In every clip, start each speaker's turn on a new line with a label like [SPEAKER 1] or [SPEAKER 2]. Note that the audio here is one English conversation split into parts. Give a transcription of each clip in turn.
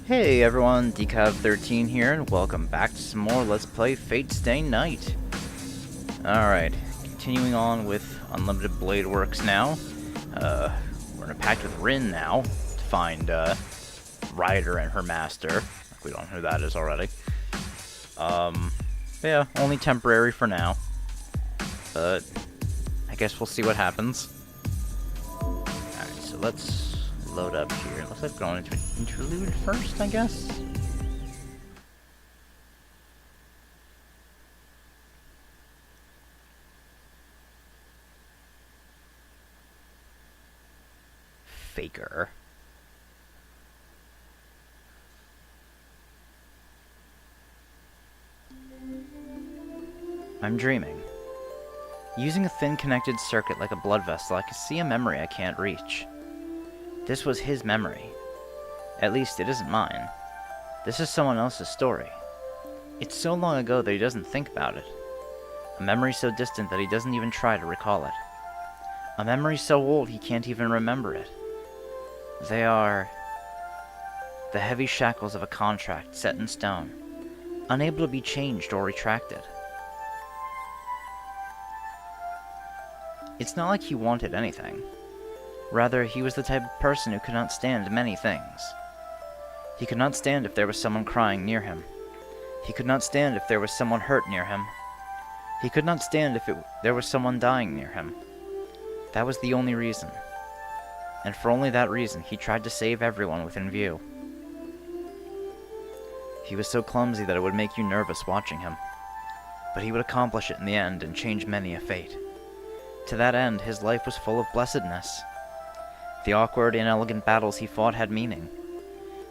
[SPEAKER 1] Hey everyone, Decav13 here, and welcome back to some more Let's Play Fate Stay Night. Alright, continuing on with Unlimited Blade Works now. We're in a pact with Rin now to find Ryder and her master. We don't know who that is already. Yeah, only temporary for now. But I guess we'll see what happens. Alright, so let's load up here. Looks like we're going into an interlude first, I guess. Faker. I'm dreaming. Using a thin connected circuit like a blood vessel, I can see a memory I can't reach. This was his memory. At least, it isn't mine. This is someone else's story. It's so long ago that he doesn't think about it. A memory so distant that he doesn't even try to recall it. A memory so old he can't even remember it. They are the heavy shackles of a contract set in stone, unable to be changed or retracted. It's not like he wanted anything. Rather, he was the type of person who could not stand many things. He could not stand if there was someone crying near him. He could not stand if there was someone hurt near him. He could not stand if there was someone dying near him. That was the only reason. And for only that reason, he tried to save everyone within view. He was so clumsy that it would make you nervous watching him. But he would accomplish it in the end and change many a fate. To that end, his life was full of blessedness. The awkward, inelegant battles he fought had meaning.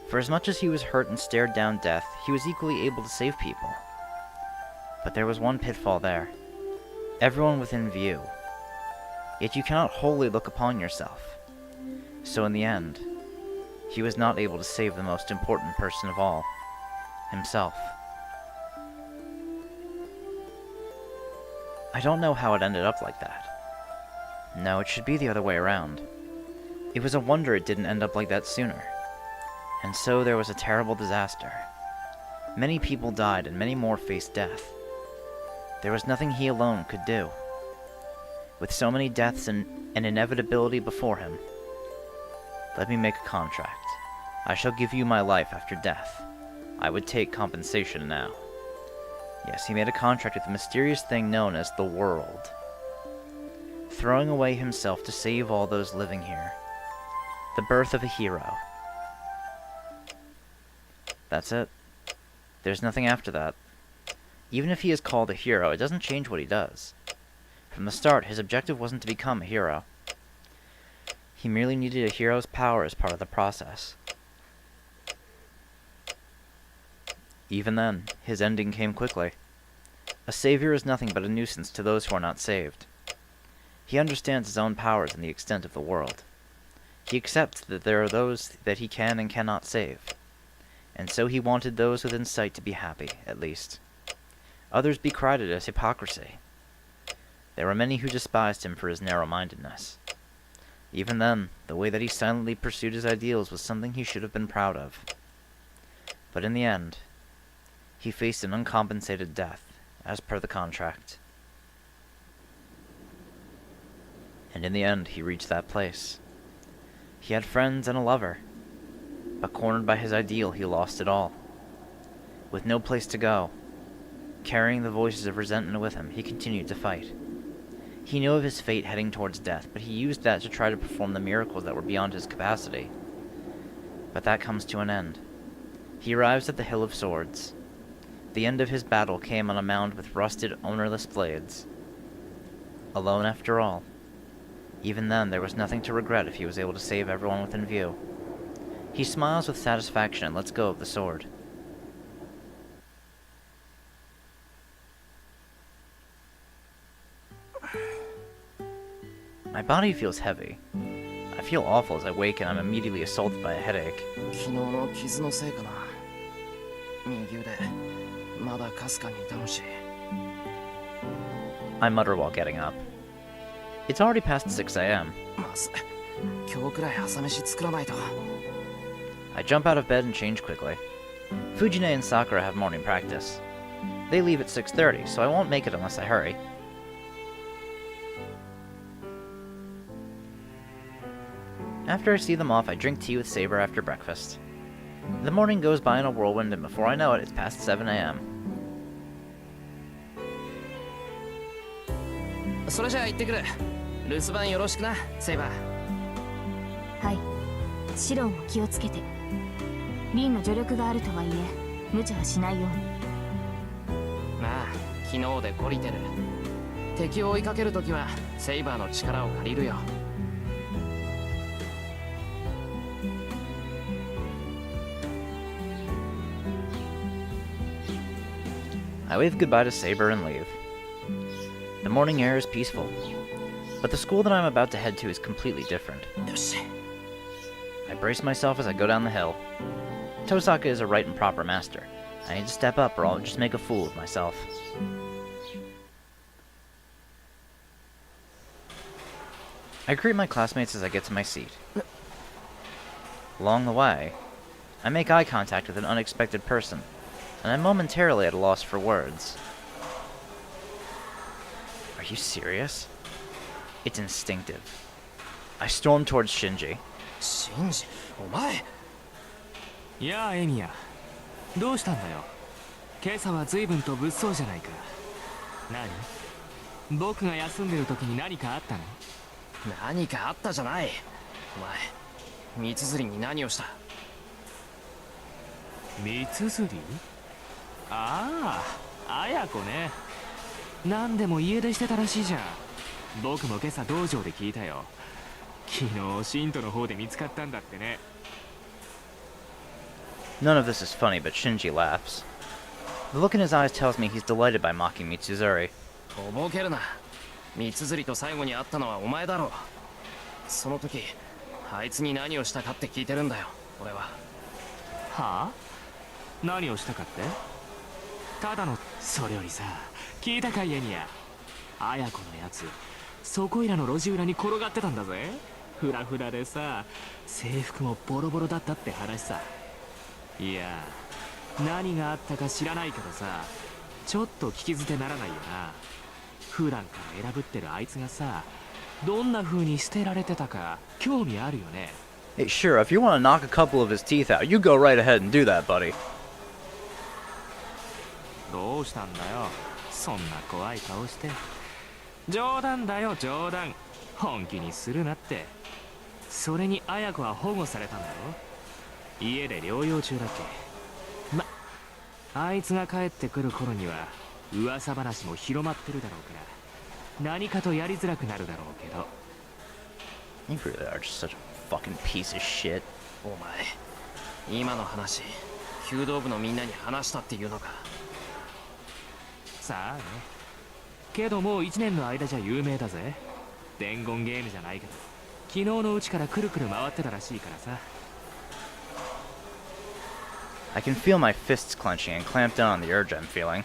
[SPEAKER 1] For as much as he was hurt and stared down death, he was equally able to save people. But there was one pitfall there. Everyone within view. Yet you cannot wholly look upon yourself. So in the end, he was not able to save the most important person of all, himself. I don't know how it ended up like that. No, it should be the other way around. It was a wonder it didn't end up like that sooner. And so there was a terrible disaster. Many people died and many more faced death. There was nothing he alone could do. With so many deaths and an inevitability before him, let me make a contract. I shall give you my life after death. I would take compensation now. Yes, he made a contract with the mysterious thing known as the world. Throwing away himself to save all those living here. The birth of a hero. That's it. There's nothing after that. Even if he is called a hero, it doesn't change what he does. From the start, his objective wasn't to become a hero. He merely needed a hero's power as part of the process. Even then, his ending came quickly. A savior is nothing but a nuisance to those who are not saved. He understands his own powers and the extent of the world. He accepts that there are those that he can and cannot save. And so he wanted those within sight to be happy, at least. Others decried it as hypocrisy. There were many who despised him for his narrow-mindedness. Even then, the way that he silently pursued his ideals was something he should have been proud of. But in the end, he faced an uncompensated death, as per the contract. And in the end, he reached that place. He had friends and a lover, but cornered by his ideal, he lost it all. With no place to go, carrying the voices of resentment with him, he continued to fight. He knew of his fate heading towards death, but he used that to try to perform the miracles that were beyond his capacity. But that comes to an end. He arrives at the Hill of Swords. The end of his battle came on a mound with rusted, ownerless blades. Alone after all. Even then, there was nothing to regret if he was able to save everyone within view. He smiles with satisfaction and lets go of the sword. My body feels heavy. I feel awful as I wake and I'm immediately assaulted by a headache. I mutter while getting up. It's already past 6 a.m. I jump out of bed and change quickly. Fujine and Sakura have morning practice. They leave at 6:30, so I won't make it unless I hurry. After I see them off, I drink tea with Saber after breakfast. The morning goes by in a whirlwind, and before I know it, it's past 7 a.m.
[SPEAKER 2] それじゃあ行ってくる。留守番よろしくな、セイバー。
[SPEAKER 3] はい。シロンも気をつけて。リンの助力があるとはいえ、無茶はしないように。
[SPEAKER 2] まあ、昨日で懲りてる。敵を追いかけるときはセイバーの力を借りるよ。
[SPEAKER 1] I wave goodbye to Saber and leave. The morning air is peaceful, but the school that I'm about to head to is completely different. I brace myself as I go down the hill. Tosaka is a right and proper master. I need to step up or I'll just make a fool of myself. I greet my classmates as I get to my seat. Along the way, I make eye contact with an unexpected person, and I'm momentarily at a loss for words. Are you serious? It's instinctive. I storm towards Shinji.
[SPEAKER 2] シンジ、お前。
[SPEAKER 4] いやあエミヤ、どうしたんだよ。今朝は随分と物騒じゃないか。何？僕が休んでる時に何かあったの？
[SPEAKER 2] 何かあったじゃない。お前、三綴りに何をした？
[SPEAKER 4] 三綴り？ああ、綾子ね。何でも家出してたらしいじゃん。僕も今朝道場で聞いたよ。昨日信徒の方で見つかったんだってね。
[SPEAKER 1] None of this is funny, but Shinji laughs. The look in his eyes tells me he's delighted by mocking Mitsuzuri.
[SPEAKER 2] とぼけるな。三綴りと最後に会ったのはお前だろう。その時、あいつに何をしたかって聞いてるんだよ、俺は。
[SPEAKER 4] はあ？何をしたかって？ただの、それよりさ、聞いたかいエミヤ。綾子のやつ、そこいらの路地裏に転がってたんだぜ。フラフラでさ、制服もボロボロだったって話さ。いや、何があったか知らないけどさ、ちょっと聞き捨てならないよな。普段から選ぶってるあいつがさ、どんな風に捨てられてたか興味あるよね。
[SPEAKER 1] Hey, sure, if you want to knock a couple of his teeth out, you go right ahead and do that, buddy.
[SPEAKER 4] どうしたんだよ、そんな怖い顔して。冗談だよ冗談、本気にするなって。それに綾子は保護されたんだろ。家で療養中だっけ。ま、あいつが帰ってくる頃には噂話も広まってるだろうから、何かとやりづらくなるだろうけど。
[SPEAKER 1] You really are just such a fucking piece of shit.
[SPEAKER 2] お前、今の話、弓道部のみんなに話したっていうのか。
[SPEAKER 4] さあね。けどもう1年の間じゃ有名だぜ。伝言ゲームじゃないけど、昨日のうちからくるくる回ってたらしいからさ。
[SPEAKER 1] I can feel my fists clenching and clamp down on the urge I'm feeling.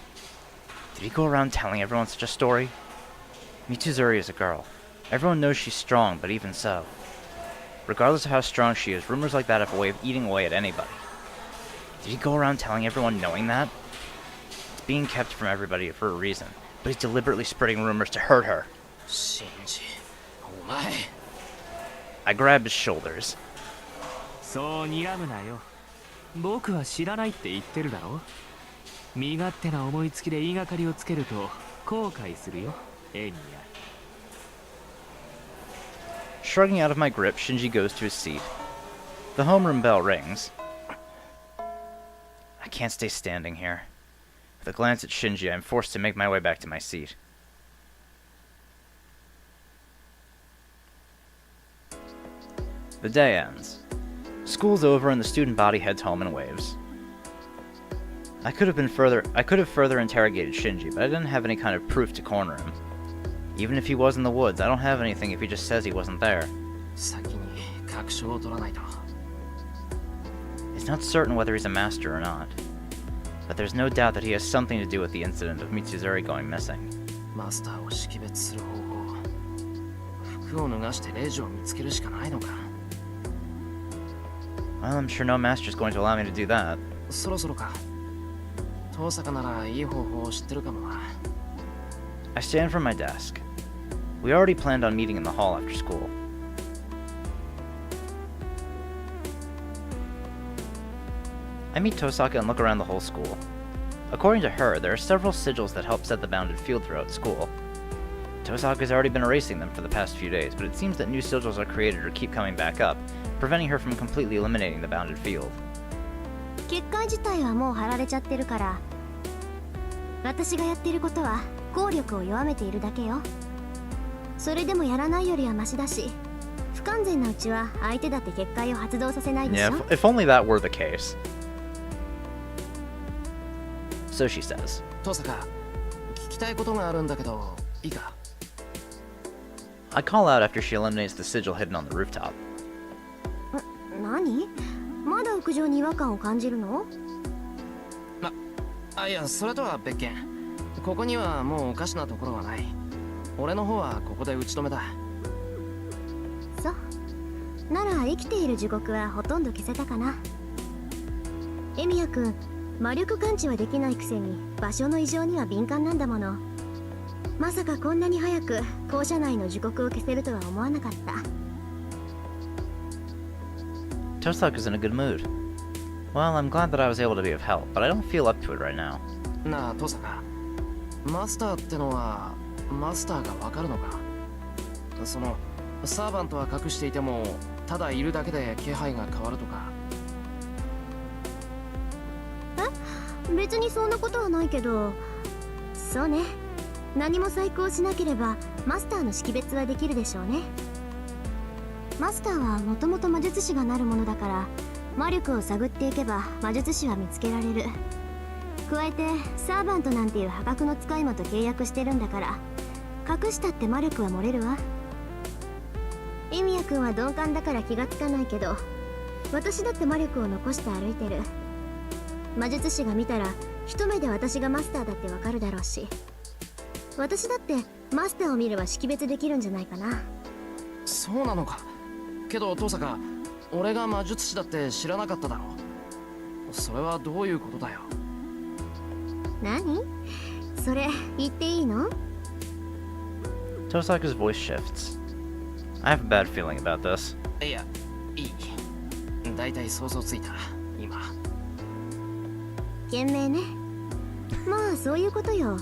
[SPEAKER 1] Did he go around telling everyone such a story? Mitsuzuri is a girl. Everyone knows she's strong, but even so. Regardless of how strong she is, rumors like that have a way of eating away at anybody. Did he go around telling everyone knowing that? It's being kept from everybody for a reason, but he's deliberately spreading rumors to hurt her.
[SPEAKER 2] シンジ、お前。
[SPEAKER 1] I grab his shoulders.
[SPEAKER 4] そう睨むなよ。僕は知らないって言ってるだろ。身勝手な思いつきで言いがかりをつけると後悔するよ、エミヤ。
[SPEAKER 1] Shrugging out of my grip, Shinji goes to his seat. The homeroom bell rings. I can't stay standing here. With a glance at Shinji, I'm forced to make my way back to my seat. The day ends. School's over and the student body heads home in waves. I could have further interrogated Shinji, but I didn't have any kind of proof to corner him. Even if he was in the woods, I don't have anything if he just says he wasn't there.
[SPEAKER 2] 先に確証を取らないと。
[SPEAKER 1] It's not certain whether he's a master or not, but there's no doubt that he has something to do with the incident of Mitsuzuri going missing.
[SPEAKER 2] マスターを識別する方法。服を脱がしてレジを見つけるしかないのか。
[SPEAKER 1] Well, I'm sure no master's going to allow me to do that.
[SPEAKER 2] そろそろか。遠坂ならいい方法を知ってるかもな。
[SPEAKER 1] I stand from my desk. We already planned on meeting in the hall after school. I meet Tosaka and look around the whole school. According to her, there are several sigils that help set the bounded field throughout school. Tosaka's already been erasing them for the past few days, but it seems that new sigils are created or keep coming back up, preventing her from completely eliminating the bounded field.
[SPEAKER 3] 結界自体はもう貼られちゃってるから、私がやってることは効力を弱めているだけよ。それでもやらないよりはマシだし、不完全なうちは相手だって結界を発動させないでしょ。
[SPEAKER 1] Yeah, if only that were the case. So she says.
[SPEAKER 2] 遠坂、聞きたいことがあるんだけど、いいか？
[SPEAKER 1] I call out after she eliminates the sigil hidden on the rooftop.
[SPEAKER 3] 何？まだ屋上に違和感を感じるの？
[SPEAKER 2] いや、それとは別件。ここにはもうおかしなところはない。俺の方はここで打ち止めだ。
[SPEAKER 3] そう。なら生きている地獄はほとんど消せたかな。エミヤ君、魔力感知はできないくせに場所の異常には敏感なんだもの。まさかこんなに早く校舎内の地獄を消せるとは思わなかった。
[SPEAKER 1] Tosaka's in a good mood. Well, I'm glad that I was able to be of help, but I don't feel up to it right now.
[SPEAKER 2] なあ、遠坂。マスターってのは、マスターがわかるのか？その、サーバントは隠していても、ただいるだけで気配が変わるとか。
[SPEAKER 3] 別にそんなことはないけど。そうね。何も細工をしなければマスターの識別はできるでしょうね。マスターはもともと魔術師がなるものだから、魔力を探っていけば魔術師は見つけられる。加えてサーバントなんていう破格の使い魔と契約してるんだから、隠したって魔力は漏れるわ。エミヤ君は鈍感だから気がつかないけど、私だって魔力を残して歩いてる。魔術師が見たら一目で私がマスターだってわかるだろうし、私だってマスターを見れば識別できるんじゃないかな。
[SPEAKER 2] そうなのか。けど遠坂、俺が魔術師だって知らなかっただろ。それはどういうことだよ。
[SPEAKER 3] 何？それ言っていいの？
[SPEAKER 1] Tosaka's voice shifts. I have a bad feeling about this.
[SPEAKER 2] いや、いい。だいたい想像ついた、今。
[SPEAKER 3] 賢明ね。まあそういうことよ。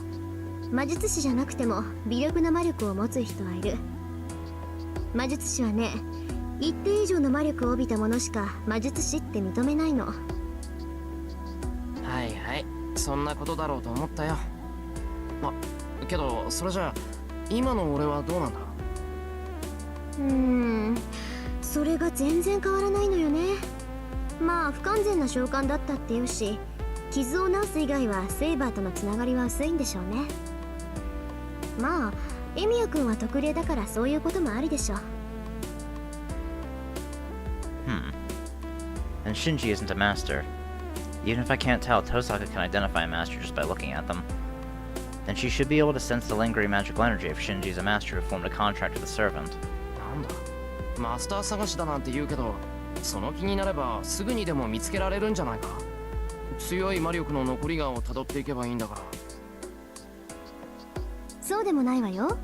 [SPEAKER 3] 魔術師じゃなくても微力な魔力を持つ人はいる。魔術師はね、一定以上の魔力を帯びたものしか魔術師って認めないの。
[SPEAKER 2] はいはい、そんなことだろうと思ったよ。けどそれじゃあ今の俺はどうなんだ？
[SPEAKER 3] それが全然変わらないのよね。まあ不完全な召喚だったっていうし、傷を治す以外はセイバーとのつながりは薄いんでしょうね。まあエミヤ君は特例だからそういうこともありでしょ。
[SPEAKER 1] And Shinji isn't a master. Even if I can't tell, Tosaka can identify a master just by looking at them. Then she should be able to sense the lingering magical energy if Shinji's a master who formed a contract with a servant.
[SPEAKER 2] なんだ、マスター探しだなんて言うけど、その気になればすぐにでも見つけられるんじゃないか。強い魔力の残りがを辿っていけばいいんだから。
[SPEAKER 3] そうでもないわよ。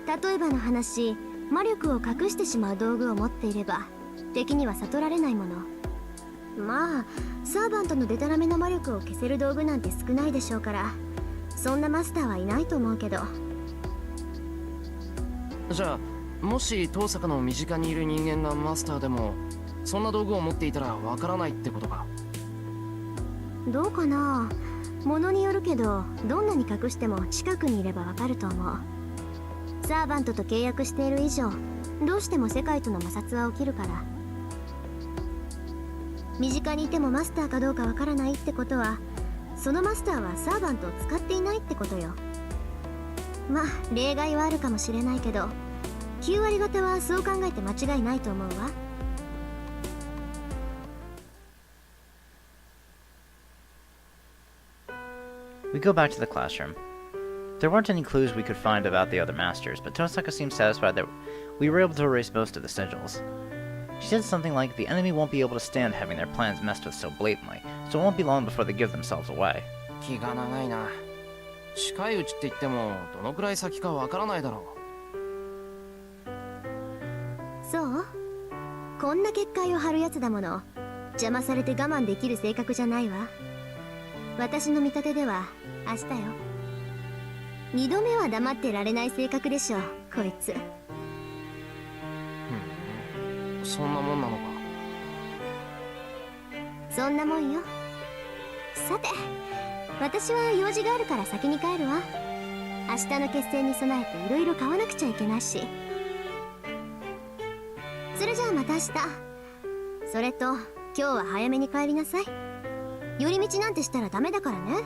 [SPEAKER 3] 例えばの話、魔力を隠してしまう道具を持っていれば敵には悟られないもの。まあサーバントのデタラメな魔力を消せる道具なんて少ないでしょうから、そんなマスターはいないと思うけど。
[SPEAKER 2] じゃあもし遠坂の身近にいる人間がマスターでも、そんな道具を持っていたらわからないってことか？
[SPEAKER 3] どうかな。ものによるけど、どんなに隠しても近くにいればわかると思う。サーバントと契約している以上、どうしても世界との摩擦は起きるから。身近にいてもマスターかどうかわからないってことは、そのマスターはサーバントを使っていないってことよ。まあ例外はあるかもしれないけど、9割方はそう考えて間違いないと思うわ。
[SPEAKER 1] We go back to the classroom. There weren't any clues we could find about the other masters, but Tosaka seemed satisfied that we were able to erase most of the sigils. She said something like, the enemy won't be able to stand having their plans messed with so blatantly, so it won't be long before they give themselves away.
[SPEAKER 2] 気が長いな。近いうちって言ってもどのくらい先かわからないだろ
[SPEAKER 3] そう？こんな結界を張るやつだもの。邪魔されて我慢できる性格じゃないわ。私の見立てでは明日よ。二度目は黙ってられない性格でしょ、こいつ。
[SPEAKER 2] う。そんなもんなのか。
[SPEAKER 3] そんなもんよ。さて、私は用事があるから先に帰るわ。明日の決戦に備えていろいろ買わなくちゃいけないし。それじゃあまた明日。それと今日は早めに帰りなさい。寄り道なんてしたらダメだからね。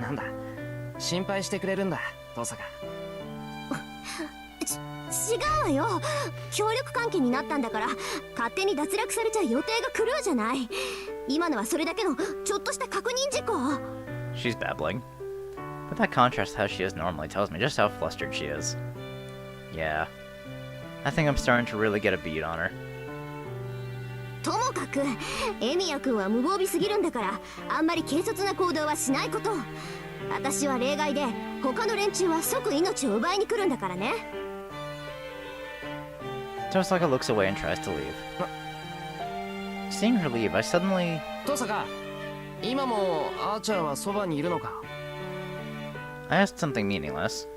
[SPEAKER 2] なんだ、心配してくれるんだ、父さんが。
[SPEAKER 3] 違うわよ。協力関係になったんだから勝手に脱落されちゃ予定が狂うじゃない。今のはそれだけのちょっとした確認事項。
[SPEAKER 1] She's babbling. But that contrast to how she is normally tells me just how flustered she is. Yeah. I think I'm starting to really get a beat on her.
[SPEAKER 3] ともかくエミヤ君は無防備すぎるんだからあんまり軽率な行動はしないこと。私は例外で他の連中は即命を奪いに来るんだからね。
[SPEAKER 1] Tosaka looks away and tries to leave. Seeing her leave, I suddenly...
[SPEAKER 2] 父さんが、今もアーチャーはそばにいるのか。
[SPEAKER 1] I asked something meaningless.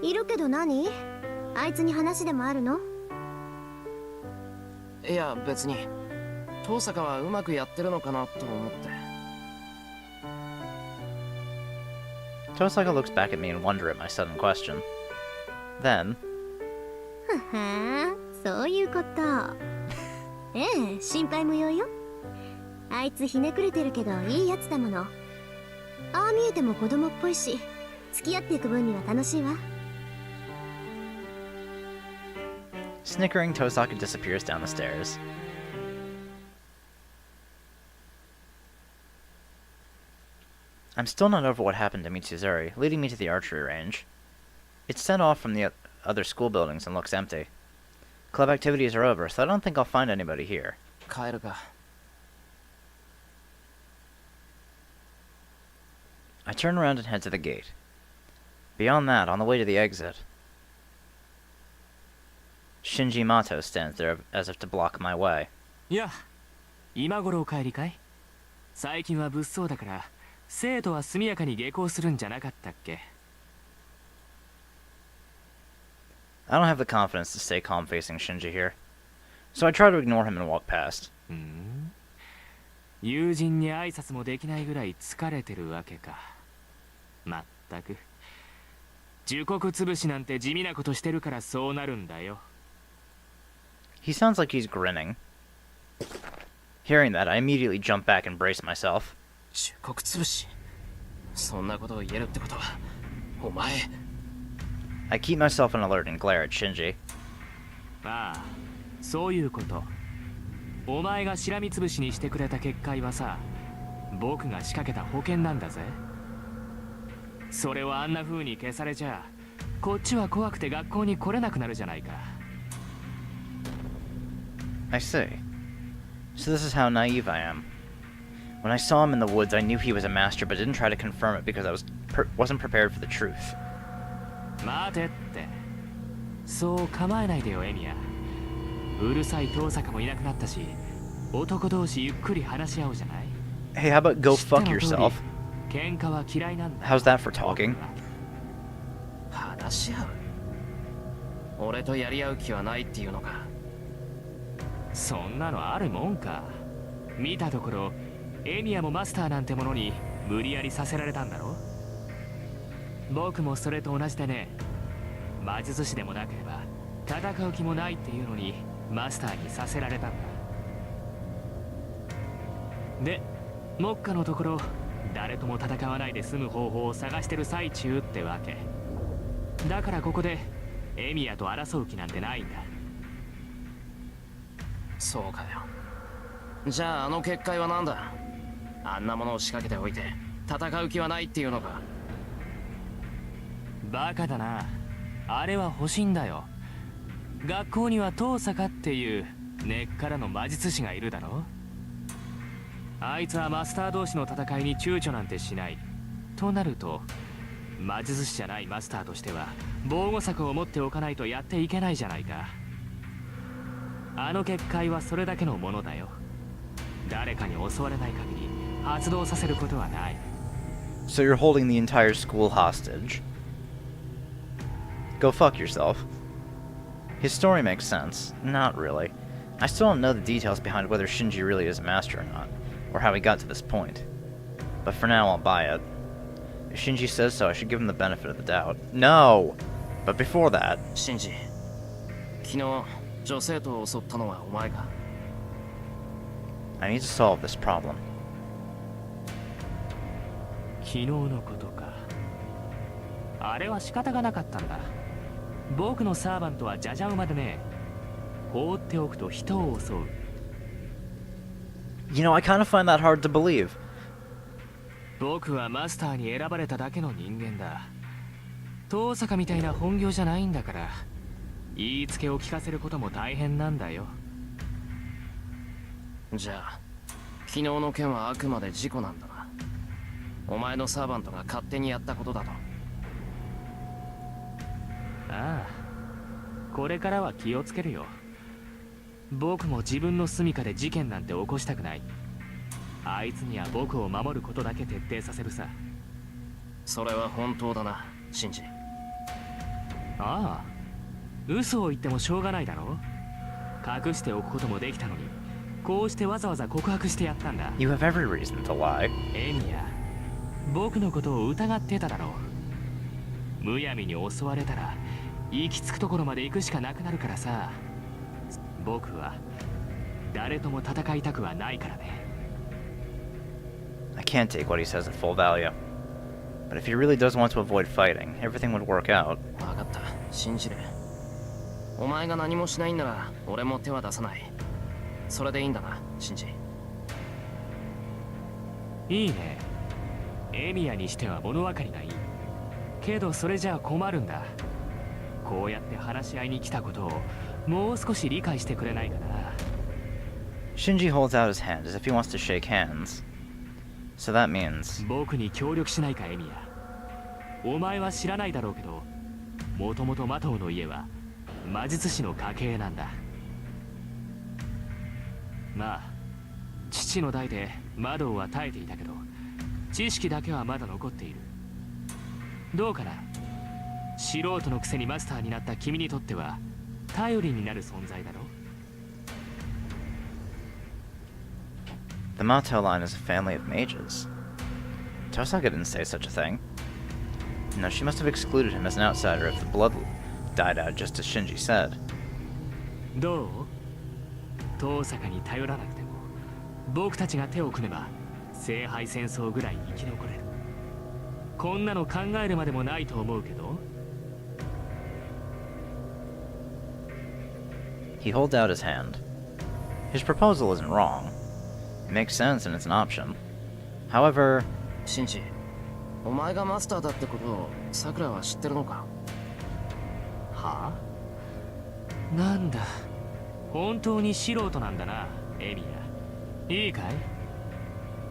[SPEAKER 3] いるけど何？あいつに話でもあるの？
[SPEAKER 2] いや別に。父さんはうまくやってるのかなと思って。
[SPEAKER 1] Tosaka looks back at me in wonder at my sudden question. Then...
[SPEAKER 3] ははそういうこと。ええ、心配無用よ。あいつひねくれてるけどいいやつだもの。ああ見えても子供っぽいし付き合っていく分には楽しいわ。
[SPEAKER 1] Snickering, Tosaka disappears down the stairs. I'm still not over what happened to Mitsuzuri, leading me to the archery range. It's set off from the other school buildings and looks empty. Club activities are over, so I don't think I'll find anybody here.
[SPEAKER 2] 帰るか。
[SPEAKER 1] I turn around and head to the gate. Beyond that, on the way to the exit, Shinji Mato stands there as if to block my way.
[SPEAKER 4] いや、今頃お帰りかい？最近は物騒だから生徒は速やかに下校するんじゃなかったっけ？
[SPEAKER 1] I don't have the confidence to stay calm facing Shinji here, so I try to ignore him and walk past.
[SPEAKER 4] 友人に挨拶もできないぐらい疲れてるわけか。まったく。樹木潰しなんて地味なことしてるからそうなるんだよ。
[SPEAKER 1] He sounds like he's grinning. Hearing that, I immediately jump back and brace myself.
[SPEAKER 2] 樹木潰し。そんなことを言えるってことは、お前。
[SPEAKER 1] I keep myself on alert and glare at Shinji.
[SPEAKER 4] ああ、そういうこと。お前がしらみつぶしにしてくれた結界はさ、僕が仕掛けた保険なんだぜ。それをあんな風に消されちゃ、こっちは怖くて学校に来れなくなるじゃないか。
[SPEAKER 1] I see. So this is how naive I am. When I saw him in the woods, I knew he was a master, but didn't try to confirm it because I wasn't prepared for the truth.
[SPEAKER 4] 待てって。そう構えないでよ、エミヤ。うるさい遠坂もいなくなったし、男同士ゆっくり話し合おうじゃない。
[SPEAKER 1] Hey, how about go fuck yourself?
[SPEAKER 4] 喧嘩は嫌いなんだ。
[SPEAKER 1] How's that for talking?
[SPEAKER 2] 話し合う。俺とやり合う気はないっていうのか。
[SPEAKER 4] そんなのあるもんか。見たところエミヤもマスターなんてものに無理やりさせられたんだろ。僕もそれと同じでね。魔術師でもなければ戦う気もないっていうのにマスターにさせられたんだ。で目下のところ誰とも戦わないで済む方法を探してる最中ってわけだから、ここでエミヤと争う気なんてないんだ。
[SPEAKER 2] そうかよ。じゃああの結界は何だ。あんなものを仕掛けておいて戦う気はないっていうのか。
[SPEAKER 4] バカだな。あれは保身だよ。学校には遠坂っていう根っからの魔術師がいるだろ。あいつはマスター同士の戦いに躊躇なんてしない。となると魔術師じゃないマスターとしては防護策を持っておかないとやっていけないじゃないか。あの結界はそれだけのものだよ。誰かに襲われない限り発動させることはない。
[SPEAKER 1] So you're holding the entire school hostage. Go fuck yourself. His story makes sense. Not really. I still don't know the details behind whether Shinji really is a master or not, or how he got to this point. But for now, I'll buy it. If Shinji says so, I should give him the benefit of the doubt. No! But before that...
[SPEAKER 2] シンジ、昨日女生徒を襲ったのはお前か。
[SPEAKER 1] I need to solve this problem.
[SPEAKER 4] 昨日のことか。あれは仕方がなかったんだ。僕のサーバントはじゃじゃ馬でね、放っておくと人を襲う。
[SPEAKER 1] You know, I kind of find that hard to believe.
[SPEAKER 4] 僕はマスターに選ばれただけの人間だ。遠坂みたいな本業じゃないんだから、言いつけを聞かせることも大変なんだよ。
[SPEAKER 2] じゃあ昨日の件はあくまで事故なんだな。お前のサーバントが勝手にやったことだと。
[SPEAKER 4] ああ、これからは気をつけるよ。僕も自分の住処で事件なんて起こしたくない。あいつには僕を守ることだけ徹底させるさ。
[SPEAKER 2] それは本当だな、シンジ。
[SPEAKER 4] ああ、嘘を言ってもしょうがないだろ。隠しておくこともできたのに、こうしてわざわざ告白してやったんだ。
[SPEAKER 1] You have every reason to lie.
[SPEAKER 4] エミヤ、僕のことを疑ってただろう。むやみに襲われたら行き着くところまで行くしかなくなるからさ。僕は誰とも戦いたくはないからね。
[SPEAKER 1] I can't take what he says at full value. But if he really does want to avoid fighting, everything would work out.
[SPEAKER 2] 分かった、信じる。お前が何もしないんなら俺も手は出さない。それでいいんだな、シンジ。
[SPEAKER 4] いいね。エミヤにしては物分かりがいい。けどそれじゃあ困るんだ。こうやって話し合いに来たことをもう少し理解してくれないかな。
[SPEAKER 1] Shinji holds out his hand as if he wants to shake hands. So that means...
[SPEAKER 4] 僕に協力しないか、エミヤ。お前は知らないだろうけど、もともとマトウの家は魔術師の家系なんだ。まあ父の代で魔道は耐えていたけど、知識だけはまだ残っている。どうかな。素人のくせにマスターになった君にとっては頼りになる存在だろ。
[SPEAKER 1] The Mato line is a family of mages. Tosaka didn't say such a thing. No, she must have excluded him as an outsider if the blood died out just as Shinji said.
[SPEAKER 4] どう？遠坂に頼らなくても僕たちが手を組めば聖杯戦争ぐらい生き残れる。こんなの考えるまでもないと思うけど。
[SPEAKER 1] He holds out his hand. His proposal isn't wrong. It makes sense and it's an option. However...
[SPEAKER 2] シンジ、お前がマスターだってことをさくらは知ってるのか？
[SPEAKER 4] はあ？なんだ、本当に素人なんだな、エミヤ。いいかい？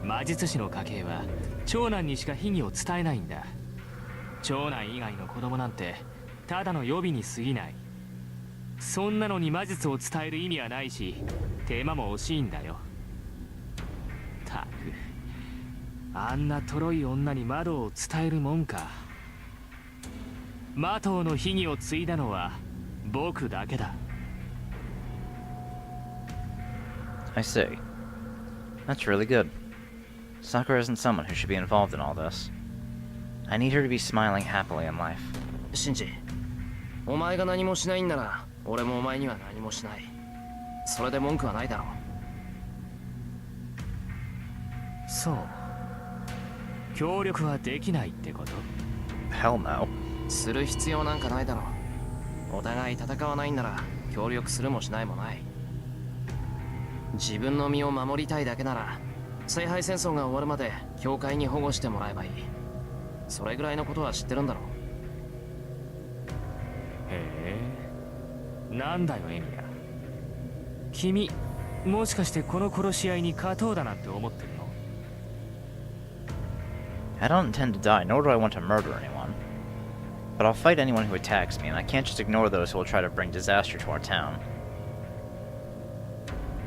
[SPEAKER 4] 魔術師の家系は長男にしか秘技を伝えないんだ。長男以外の子供なんてただの予備に過ぎない。そんなのに魔術を伝える意味はないし、手間も惜しいんだよ。たく、あんなとろい女に窓を伝えるもんか。マトウの秘技を継いだのは僕だけだ。
[SPEAKER 1] I see. That's really good. Sakura isn't someone who should be involved in all this. I need her to be smiling happily in life.
[SPEAKER 2] シンジ、お前が何もしないんなら俺もお前には何もしない。それで文句はないだろう。
[SPEAKER 4] そう。協力はできないってこと？
[SPEAKER 1] Hell no.
[SPEAKER 2] する必要なんかないだろう。お互い戦わないんなら協力するもしないもない。自分の身を守りたいだけなら聖杯戦争が終わるまで教会に保護してもらえばいい。それぐらいのことは知ってるんだろう。
[SPEAKER 4] へえ、なんだよエミヤ。君もしかしてこの殺し合いに勝とうだなんて思ってるの？
[SPEAKER 1] I don't intend to die, nor do I want to murder anyone. But I'll fight anyone who attacks me, and I can't just ignore those who will try to bring disaster to our town.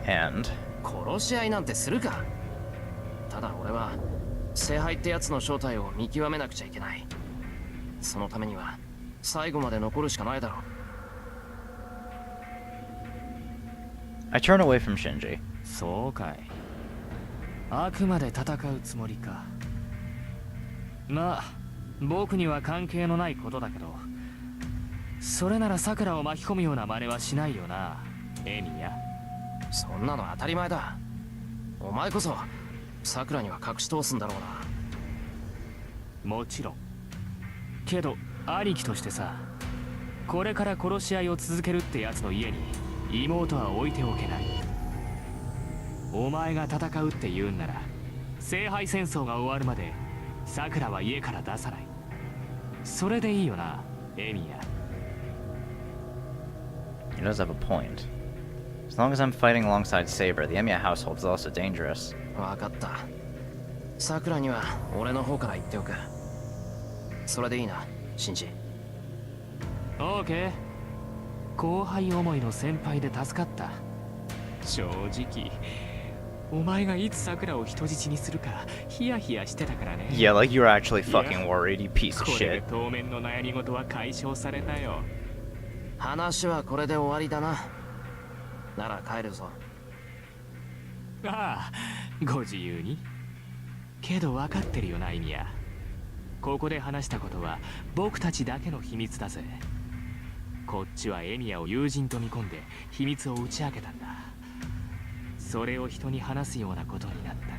[SPEAKER 1] And...
[SPEAKER 2] 殺し合いなんてするか。ただ俺は聖杯ってやつの正体を見極めなくちゃいけない。そのためには最後まで残るしかないだろう。
[SPEAKER 1] I turn away from Shinji.
[SPEAKER 4] そうかい。あくまで戦うつもりか。まあ僕には関係のないことだけど、それならさくらを巻き込むような真似はしないよな、エミヤ。
[SPEAKER 2] そんなの当たり前だ。お前こそさくらには隠し通すんだろうな。
[SPEAKER 4] もちろん。けど兄貴としてさ、これから殺し合いを続けるってやつの家に妹は置いておけない。お前が戦うって言うんなら、聖杯戦争が終わるまでさくらは家から出さない。それでいいよな、エミヤ。
[SPEAKER 1] He does have a point. As long as I'm fighting alongside Saber, the Emiya household is also dangerous.
[SPEAKER 2] わかった。さくらには俺の方から言っておく。それでいいな、シンジ。
[SPEAKER 4] オーケー。後輩思いの先輩で助かった。正直お前がいつさくらを人質にするかヒヤヒヤしてたからね。
[SPEAKER 1] Yeah, like you're actually fucking worried, you piece of
[SPEAKER 4] これ
[SPEAKER 1] shit.
[SPEAKER 4] で当面の悩み事は解消されたよ。
[SPEAKER 2] 話はこれで終わりだな。なら帰るぞ。
[SPEAKER 4] ああ、ご自由に。けど分かってるよな、イミヤ。ここで話したことは僕たちだけの秘密だぜ。こっちはエミヤを友人と見込んで秘密を打ち明けたんだ。それを人に話すようなことになったが、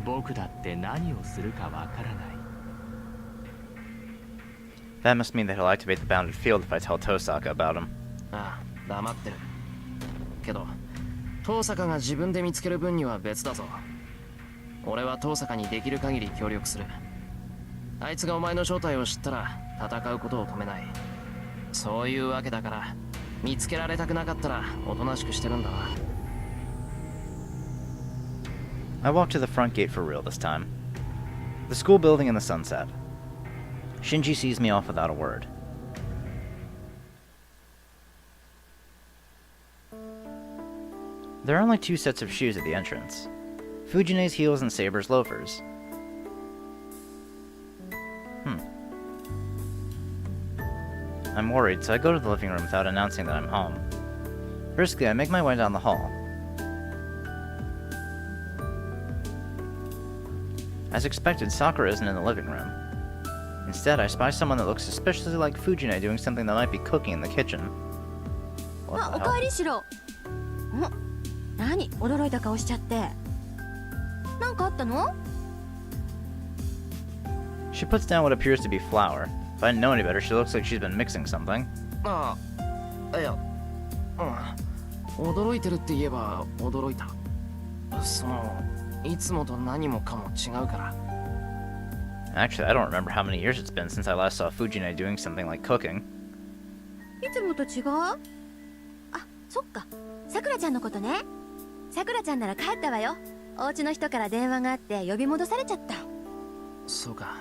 [SPEAKER 4] 僕だって何をするかわからない。
[SPEAKER 1] That must mean that he'll activate the bounded field if I tell Tosaka about him.
[SPEAKER 2] ああ、黙ってる。けど遠坂が自分で見つける分には別だぞ。俺は遠坂にできる限り協力する。あいつがお前の正体を知ったら戦うことを止めない。そういうわけだから、見つけられたくなかったらおとなしくしてるんだな。
[SPEAKER 1] I walk to the front gate for real this time. The school building in the sunset. Shinji sees me off without a word. There are only 2 sets of shoes at the entrance. Fujine's heels and Saber's loafers. I'm worried, so I go to the living room without announcing that I'm home. Briskly, I make my way down the hall. As expected, Sakura isn't in the living room. Instead, I spy someone that looks suspiciously like Fujine doing something that might be cooking in the kitchen. What
[SPEAKER 3] あ、
[SPEAKER 1] the
[SPEAKER 3] おかえ
[SPEAKER 1] hell?
[SPEAKER 3] りしろ。何驚いた顔しちゃって。なんかあったの？
[SPEAKER 1] She puts down what appears to be flour. If I didn't know any better, she looks like she's been mixing something.
[SPEAKER 2] ああ、いや、驚いてるって言えば驚いた。その、いつもと何もかも違うから。
[SPEAKER 1] Actually, I don't remember how many years it's been since I last saw Fujine doing something like cooking.
[SPEAKER 3] いつもと違う？あ、そっか。さくらちゃんのことね。さくらちゃんなら帰ったわよ。お家の人から電話があって呼び戻されちゃった。
[SPEAKER 2] そうか。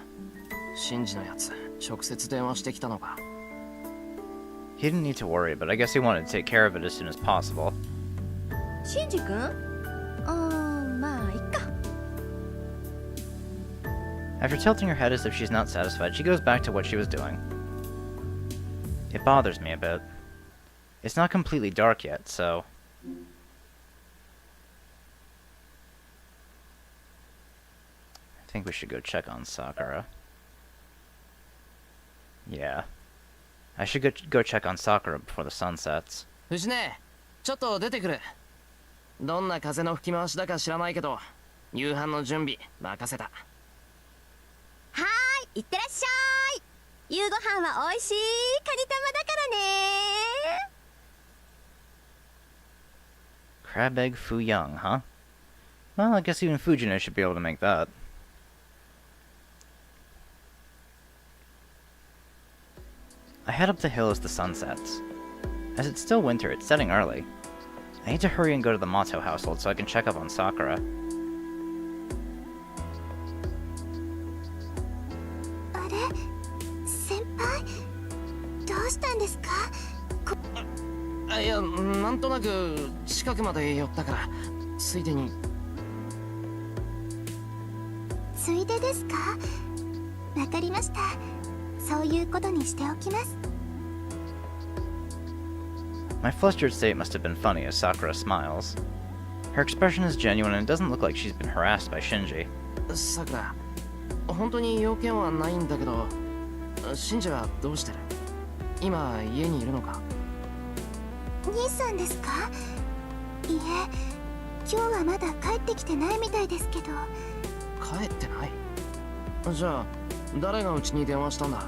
[SPEAKER 2] シンジのやつ、直接電話してきたのか。
[SPEAKER 1] He didn't need to worry, but I guess he wanted to take care of it as soon as possible.
[SPEAKER 3] シンジ君？まあいっか。
[SPEAKER 1] After tilting her head as if she's not satisfied, she goes back to what she was doing. It bothers me a bit. It's not completely dark yet, so... I think we should go check on Sakura. Yeah. I should go check on Sakura before the sun sets.
[SPEAKER 2] 藤ね、ちょっと出てくる。どんな風の吹き回しだか知らないけど、夕飯の準備任せた。
[SPEAKER 3] はーい、いってらっしゃい。夕ご飯は美味しいカニ玉だからね。
[SPEAKER 1] Crab egg foo young, huh? Well, I guess even Fujino should be able to make that. I head up the hill as the sun sets. As it's still winter, it's setting early. I need to hurry and go to the Mato household so I can check up on Sakura.
[SPEAKER 3] あれ先輩どうしたんですか？
[SPEAKER 2] いや、なんとなく近くまで寄ったからついでに。
[SPEAKER 3] ついでですか？わかりました。そういうことにしておきます。
[SPEAKER 1] My flustered state must have been funny as Sakura smiles. Her expression is genuine and it doesn't look like she's been harassed by Shinji.
[SPEAKER 2] さくら、本当に用件はないんだけど、シンジはどうしてる？今家にいるのか？
[SPEAKER 3] 兄さんですか？いえ、今日はまだ帰ってきてないみたいですけど。
[SPEAKER 2] 帰ってない？じゃあ誰がうちに電話したんだ？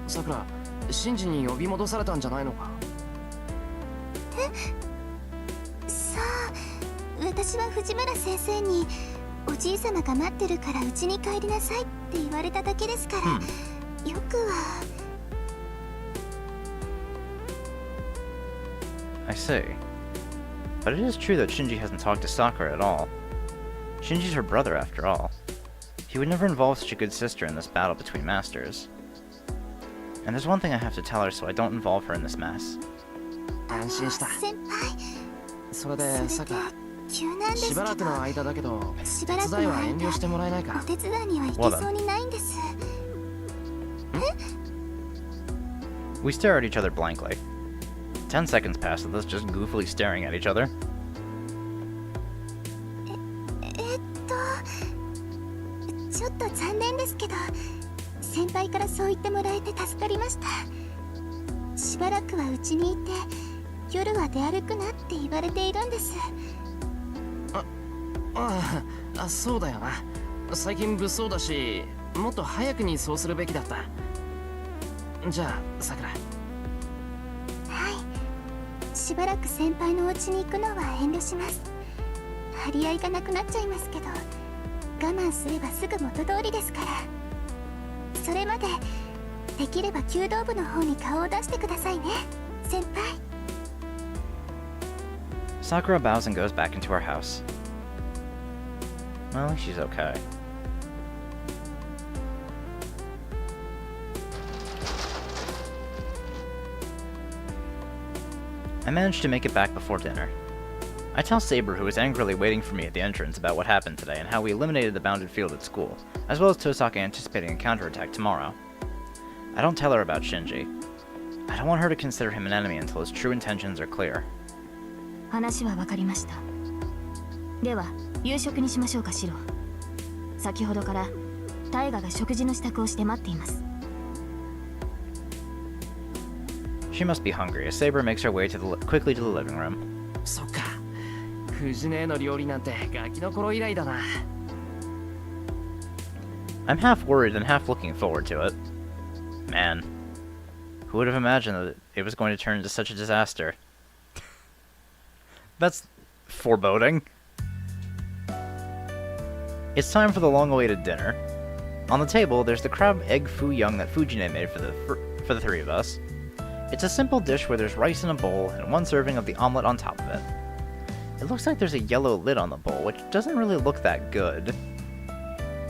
[SPEAKER 2] さくら、シンジに呼び戻されたんじゃないのか？
[SPEAKER 3] さあ、私は藤村先生におじいさまが待ってるからうちに帰りなさいって言われただけですから、よくは。
[SPEAKER 1] I see. But it is true that Shinji hasn't talked to Sakura at all. Shinji's her brother after all. He would never involve such a good sister in this battle between masters. And there's one thing I have to tell her so I don't involve her in this mess.
[SPEAKER 2] 安心した。
[SPEAKER 3] 先輩、
[SPEAKER 2] それでさくら、
[SPEAKER 3] 急なんですけど、
[SPEAKER 2] しばらくの間だけど
[SPEAKER 3] し
[SPEAKER 2] 手
[SPEAKER 3] ばらくの
[SPEAKER 2] 伝いは遠慮
[SPEAKER 3] 間
[SPEAKER 2] してもらえないか？
[SPEAKER 3] お手伝いには行けそうにないんです。
[SPEAKER 1] We stare at each other blankly. 10 seconds pass with us just goofily staring at each other.
[SPEAKER 3] ちょっと残念ですけど、先輩からそう言ってもらえて助かりました。しばらくはうちにいて、夜は出歩くなって言われているんです。
[SPEAKER 2] そうだよな。最近物騒だし、もっと早くにそうするべきだった。じゃあさくら。
[SPEAKER 3] はい、しばらく先輩のお家に行くのは遠慮します。張り合いがなくなっちゃいますけど、我慢すればすぐ元通りですから。それまでできれば弓道部の方に顔を出してくださいね、先輩。
[SPEAKER 1] Sakura bows and goes back into her house. Well, she's okay. I managed to make it back before dinner. I tell Saber, who is angrily waiting for me at the entrance, about what happened today and how we eliminated the bounded field at school, as well as Tosaka anticipating a counterattack tomorrow. I don't tell her about Shinji. I don't want her to consider him an enemy until his true intentions are clear.
[SPEAKER 5] 話は分かりました。では夕食にしましょうか、シロ。先ほどからタイガが食事の支度をして待っています。
[SPEAKER 1] She must be hungry, as Saber makes her way quickly to the living room.
[SPEAKER 2] そっか。藤姉の料理なんてガキの頃以来だな。
[SPEAKER 1] I'm half worried and half looking forward to it. Man, who would have imagined that it was going to turn into such a disaster? That's foreboding. It's time for the long-awaited dinner. On the table, there's the crab egg foo young that Fujine made for the three of us. It's a simple dish where there's rice in a bowl and one serving of the omelet on top of it. It looks like there's a yellow lid on the bowl, which doesn't really look that good.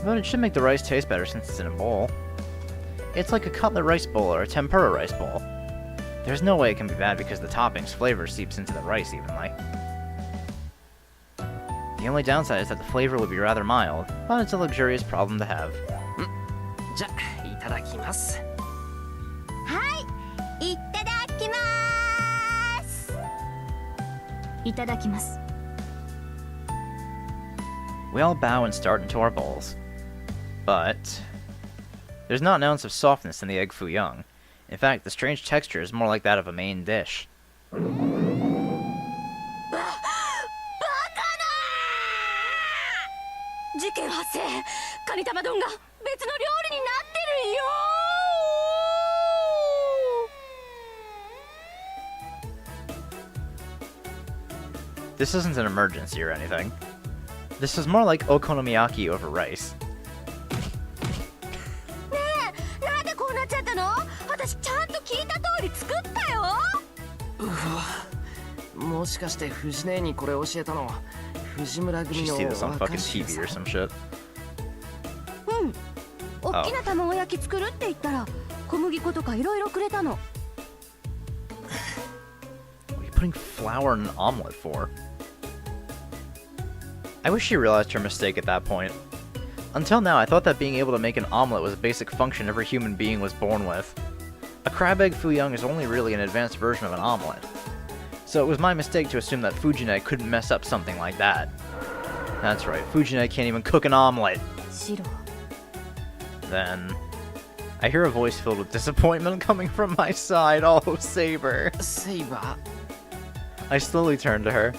[SPEAKER 1] But it should make the rice taste better since it's in a bowl. It's like a cutlet rice bowl or a tempura rice bowl. There's no way it can be bad because the topping's flavor seeps into the rice evenly. The only downside is that the flavor would be rather mild, but it's a luxurious problem to have.
[SPEAKER 2] じゃあいただきます。
[SPEAKER 3] はい、いただきます。
[SPEAKER 5] いただきます。
[SPEAKER 1] We all bow and start into our bowls. But there's not an ounce of softness in the egg foo young. In fact, the strange texture is more like that of a main dish.
[SPEAKER 5] 事件発生。カニ玉丼が別の料理になってるよ。
[SPEAKER 1] This isn't an emergency or anything. This is more like okonomiyaki over rice.
[SPEAKER 5] なんでこうなっちゃったの？私ちゃんと聞いた通り作ったよ。
[SPEAKER 2] もしかして藤姉にこれ教えたの藤村
[SPEAKER 1] Did
[SPEAKER 2] 組
[SPEAKER 1] you
[SPEAKER 2] の
[SPEAKER 1] see this on
[SPEAKER 2] 若
[SPEAKER 1] fucking
[SPEAKER 2] い衆
[SPEAKER 1] TV or
[SPEAKER 2] さ
[SPEAKER 1] some shit?
[SPEAKER 3] 大きな卵焼き作るって言ったら小麦粉とかいろいろくれたの。
[SPEAKER 1] What are you putting flour in an omelet for? I wish she realized her mistake at that point. Until now, I thought that being able to make an omelet was a basic function every human being was born with. A crab egg foo young is only really an advanced version of an omelet. So it was my mistake to assume that Fujine couldn't mess up something like that. That's right, Fujine can't even cook an omelet.
[SPEAKER 5] シロ、
[SPEAKER 1] Then, I hear a voice filled with disappointment coming from my side. Oh, Saber.
[SPEAKER 2] セイバ
[SPEAKER 1] I slowly turn to her.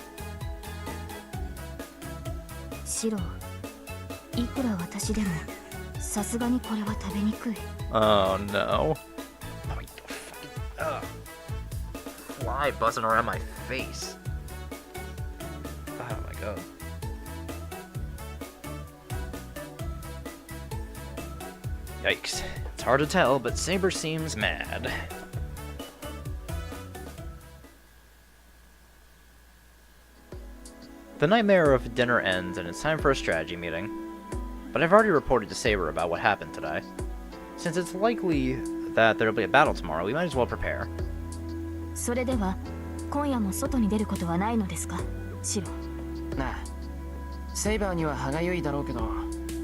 [SPEAKER 5] シロ、いくら私でもさすがにこれは食べにくい。
[SPEAKER 1] Oh no. Fly buzzing around my face. Oh my god. Yikes. It's hard to tell, but Saber seems mad. The nightmare of dinner ends and it's time for a strategy meeting. But I've already reported to Saber about what happened today. Since it's likely that there'll be a battle tomorrow, we might as well prepare.
[SPEAKER 5] それでは今夜も外に出ることはないのですか、シロ。
[SPEAKER 2] ーなあセイバーには歯がゆいだろうけど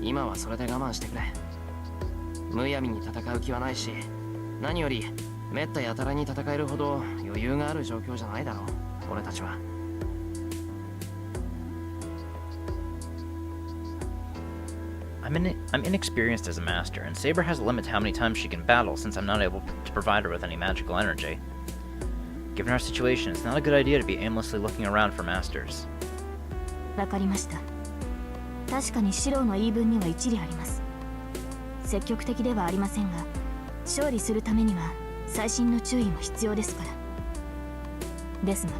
[SPEAKER 2] 今はそれで我慢してくれ。むやみに戦う気はないし何よりめったやたらに戦えるほど余裕がある状況じゃないだろう俺たちは。
[SPEAKER 1] I'm inexperienced as a master, and Saber has a limit to how many times she can battle since I'm not able to provide her with any magical energy. Given our situation, it's not a good idea to be aimlessly looking around for masters.
[SPEAKER 5] わかりました。確かにシロの言い分には一理あります。積極的ではありませんが、勝利するためには細心の注意も必要ですから。ですが、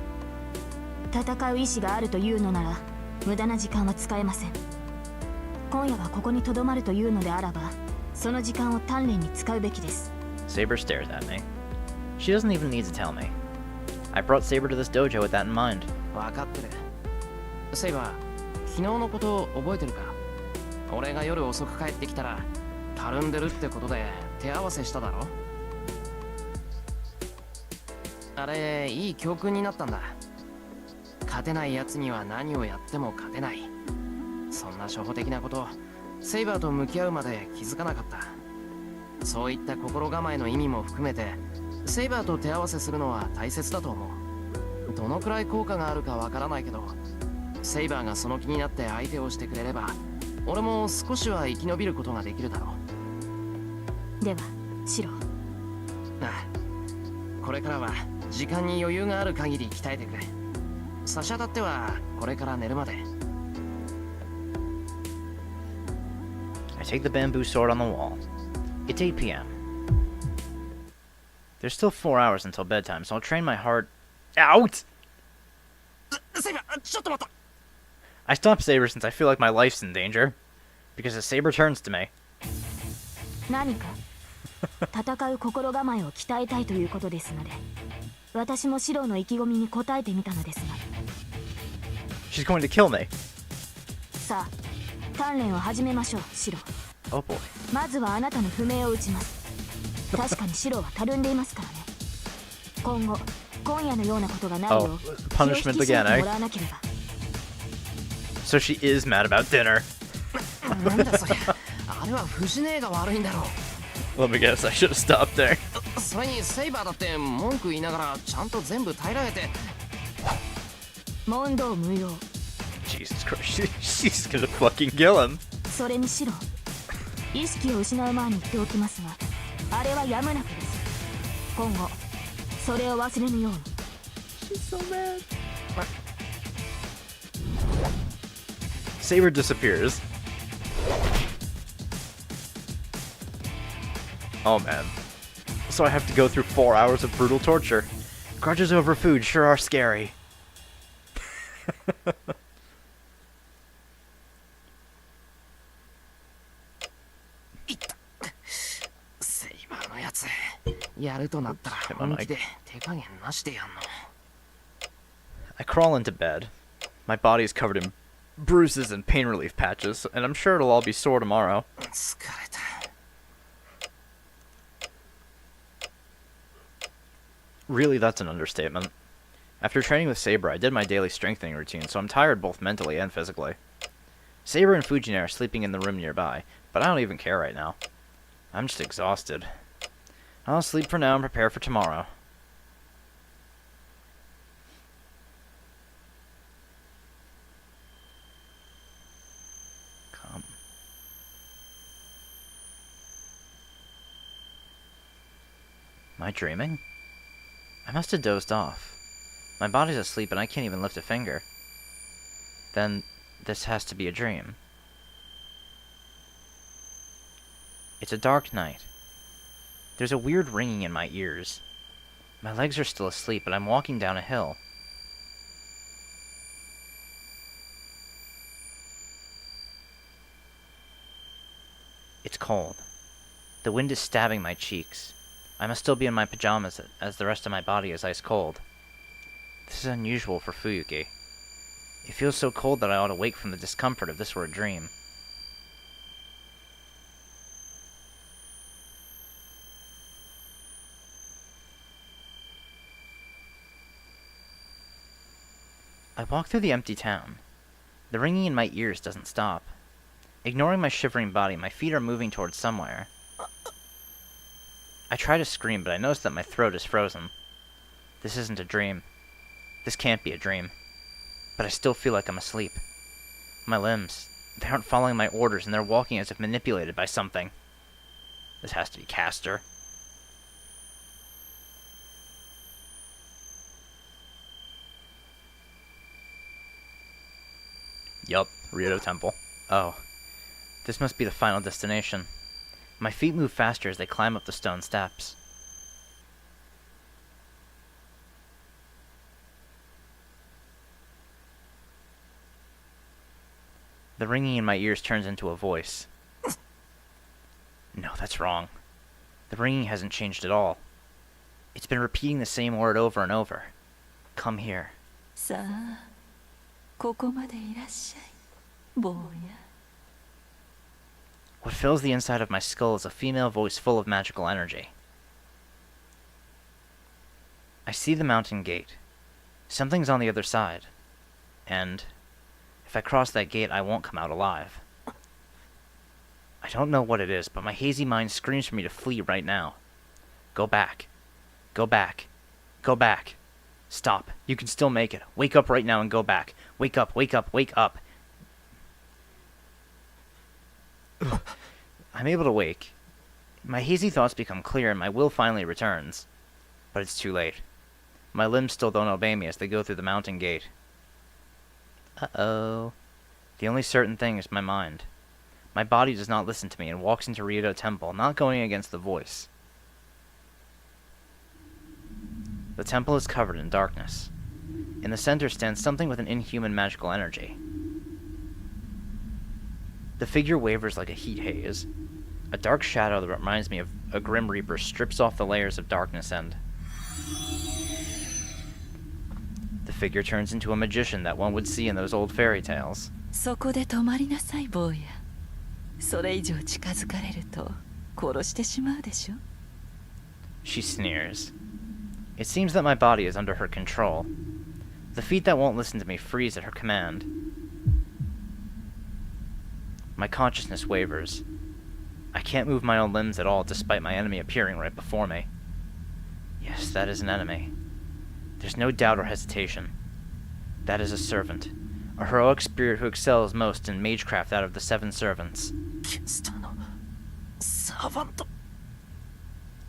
[SPEAKER 5] 戦う意志があるというのなら無駄な時間は使えません。今夜はここに留まるというのであらば、その時間を鍛錬に使うべきです。
[SPEAKER 1] Saber stares at me. She doesn't even need to tell me. I brought Saber to this dojo with that in mind.
[SPEAKER 2] 分かってる。セイバー、昨日のこと覚えてるか？俺が夜遅く帰ってきたらたるんでるってことで手合わせしただろ？あれいい教訓になったんだ。勝てない奴には何をやっても勝てない。そんな初歩的なことセイバーと向き合うまで気づかなかった。そういった心構えの意味も含めてセイバーと手合わせするのは大切だと思う。どのくらい効果があるかわからないけどセイバーがその気になって相手をしてくれれば俺も少しは生き延びることができるだろう。
[SPEAKER 5] ではシロ。
[SPEAKER 2] ああ、これからは時間に余裕がある限り鍛えてくれ。差し当たってはこれから寝るまで。
[SPEAKER 1] I take the bamboo sword on the wall. It's 8 p.m. There's still 4 hours until bedtime, so I'll train my heart out!
[SPEAKER 2] セイバー、ちょっと待った。
[SPEAKER 1] I stop Saber since I feel like my life's in danger. Because as Saber turns to me.
[SPEAKER 5] 何か戦う心構えを鍛えたいということですので、私もシロの意気込みに応えてみたのですが。
[SPEAKER 1] She's going to kill me.
[SPEAKER 5] さあ、鍛錬を始めましょう、シロ。
[SPEAKER 1] Oh boy.
[SPEAKER 5] まずはあなたの不明を打ちます。確かにシロはたるんでいますからね。今後、今夜のようなことがないよ
[SPEAKER 1] Oh,
[SPEAKER 5] う
[SPEAKER 1] punishment
[SPEAKER 5] 気を引き締
[SPEAKER 1] again,
[SPEAKER 5] めて
[SPEAKER 1] eh?
[SPEAKER 5] もらわなければ。
[SPEAKER 1] So she is mad about dinner.
[SPEAKER 2] なんだそりゃ。あれは藤姉が悪いんだろう。
[SPEAKER 1] Let me guess, I should have stopped there.
[SPEAKER 2] それにセイバーだって文句言いながらちゃんと全部平らげて。
[SPEAKER 5] 問答無用。
[SPEAKER 1] Jesus Christ, she's gonna fucking kill him.
[SPEAKER 5] それにシロ、意識を失う前に言っておきますが、あれはやむなくです。今後それを忘れぬように。
[SPEAKER 1] She's so mad. Saber disappears. Oh man. So I have to go through 4 hours of brutal torture. Grudges over food sure are scary.
[SPEAKER 2] セイバーのやつやるとなったら本気で手加減なしでやんの。
[SPEAKER 1] I crawl into bed. My body is covered in bruises and pain relief patches, and I'm sure it'll all be sore tomorrow.
[SPEAKER 2] 疲れた。
[SPEAKER 1] Really, that's an understatement. After training with Saber, I did my daily strengthening routine, so I'm tired both mentally and physically. Saber and Fujine are sleeping in the room nearby, but I don't even care right now. I'm just exhausted. I'll sleep for now and prepare for tomorrow. Come. Am I dreaming? I must have dozed off. My body's asleep and I can't even lift a finger. Then, this has to be a dream. It's a dark night. There's a weird ringing in my ears. My legs are still asleep, but I'm walking down a hill. It's cold. The wind is stabbing my cheeks. I must still be in my pajamas as the rest of my body is ice cold. This is unusual for Fuyuki. It feels so cold that I ought to wake from the discomfort if this were a dream. I walk through the empty town. The ringing in my ears doesn't stop. Ignoring my shivering body, my feet are moving towards somewhere. I try to scream, but I notice that my throat is frozen. This isn't a dream. This can't be a dream. But I still feel like I'm asleep. My limbs, they aren't following my orders and they're walking as if manipulated by something. This has to be Castor. Yup, Ryoto Temple. Oh. This must be the final destination. My feet move faster as they climb up the stone steps. The ringing in my ears turns into a voice. No, that's wrong. The ringing hasn't changed at all. It's been repeating the same word over and over. Come here.
[SPEAKER 6] さあ、ここまでいらっしゃい、坊や。
[SPEAKER 1] What fills the inside of my skull is a female voice full of magical energy. I see the mountain gate. Something's on the other side. And if I cross that gate, I won't come out alive. I don't know what it is, but my hazy mind screams for me to flee right now. Go back. Go back. Go back. Stop. You can still make it. Wake up right now and go back. Wake up, wake up, wake up. I'm able to wake. My hazy thoughts become clear and my will finally returns. But it's too late. My limbs still don't obey me as they go through the mountain gate. Uh-oh. The only certain thing is my mind. My body does not listen to me and walks into Ryoto Temple, not going against the voice. The temple is covered in darkness. In the center stands something with an inhuman magical energy. The figure wavers like a heat haze. A dark shadow that reminds me of a Grim Reaper strips off the layers of darkness and... The figure turns into a magician that one would see in those old fairy tales.
[SPEAKER 6] そこで止まりなさい、坊や。それ以上近づかれると殺してしまうでしょ。
[SPEAKER 1] She sneers. It seems that my body is under her control. The feet that won't listen to me freeze at her command. My consciousness wavers. I can't move my own limbs at all despite my enemy appearing right before me. Yes, that is an enemy. There's no doubt or hesitation. That is a servant. A heroic spirit who excels most in magecraft out of the 7 servants.
[SPEAKER 2] キスタのサーバント。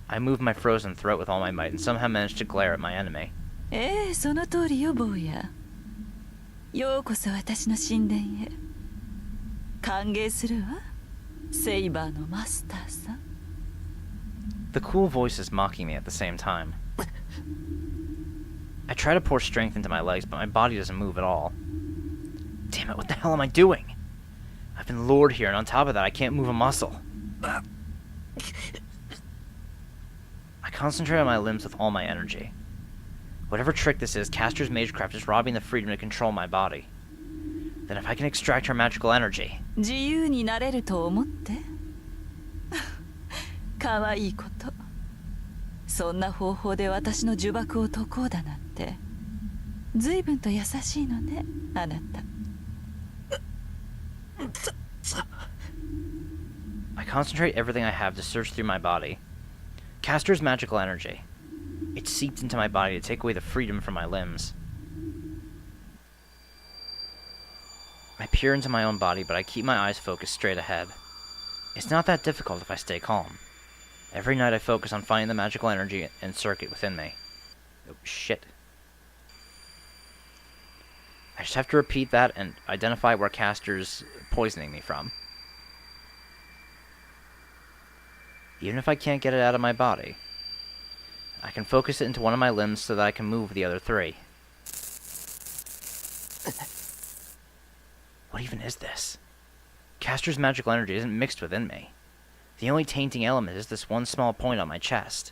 [SPEAKER 1] I move my frozen throat with all my might and somehow manage to glare at my enemy.
[SPEAKER 6] ええ、その通りよ、坊や。ようこそ私の神殿へ。歓迎するわ、セイバーのマスターさん。
[SPEAKER 1] The cool voice is mocking me at the same time. I try to pour strength into my legs, but my body doesn't move at all. Damn it, what the hell am I doing? I've been lured here, and on top of that, I can't move a muscle. I concentrate on my limbs with all my energy. Whatever trick this is, Castor's magecraft is robbing the freedom to control my body. Then if I can extract her magical energy...
[SPEAKER 6] 自由になれると思って可愛いこと。そんな方法で私の呪縛を解こうだなんて随分と優しいのね、あなた。
[SPEAKER 1] I concentrate everything I have to search through my body. Castor's magical energy. It seeped into my body to take away the freedom from my limbs. I peer into my own body, but I keep my eyes focused straight ahead. It's not that difficult if I stay calm. Every night I focus on finding the magical energy and circuit within me. Oh, shit. I just have to repeat that and identify where Castor's poisoning me from. Even if I can't get it out of my body, I can focus it into one of my limbs so that I can move the other three. What even is this? Castor's magical energy isn't mixed within me. The only tainting element is this one small point on my chest.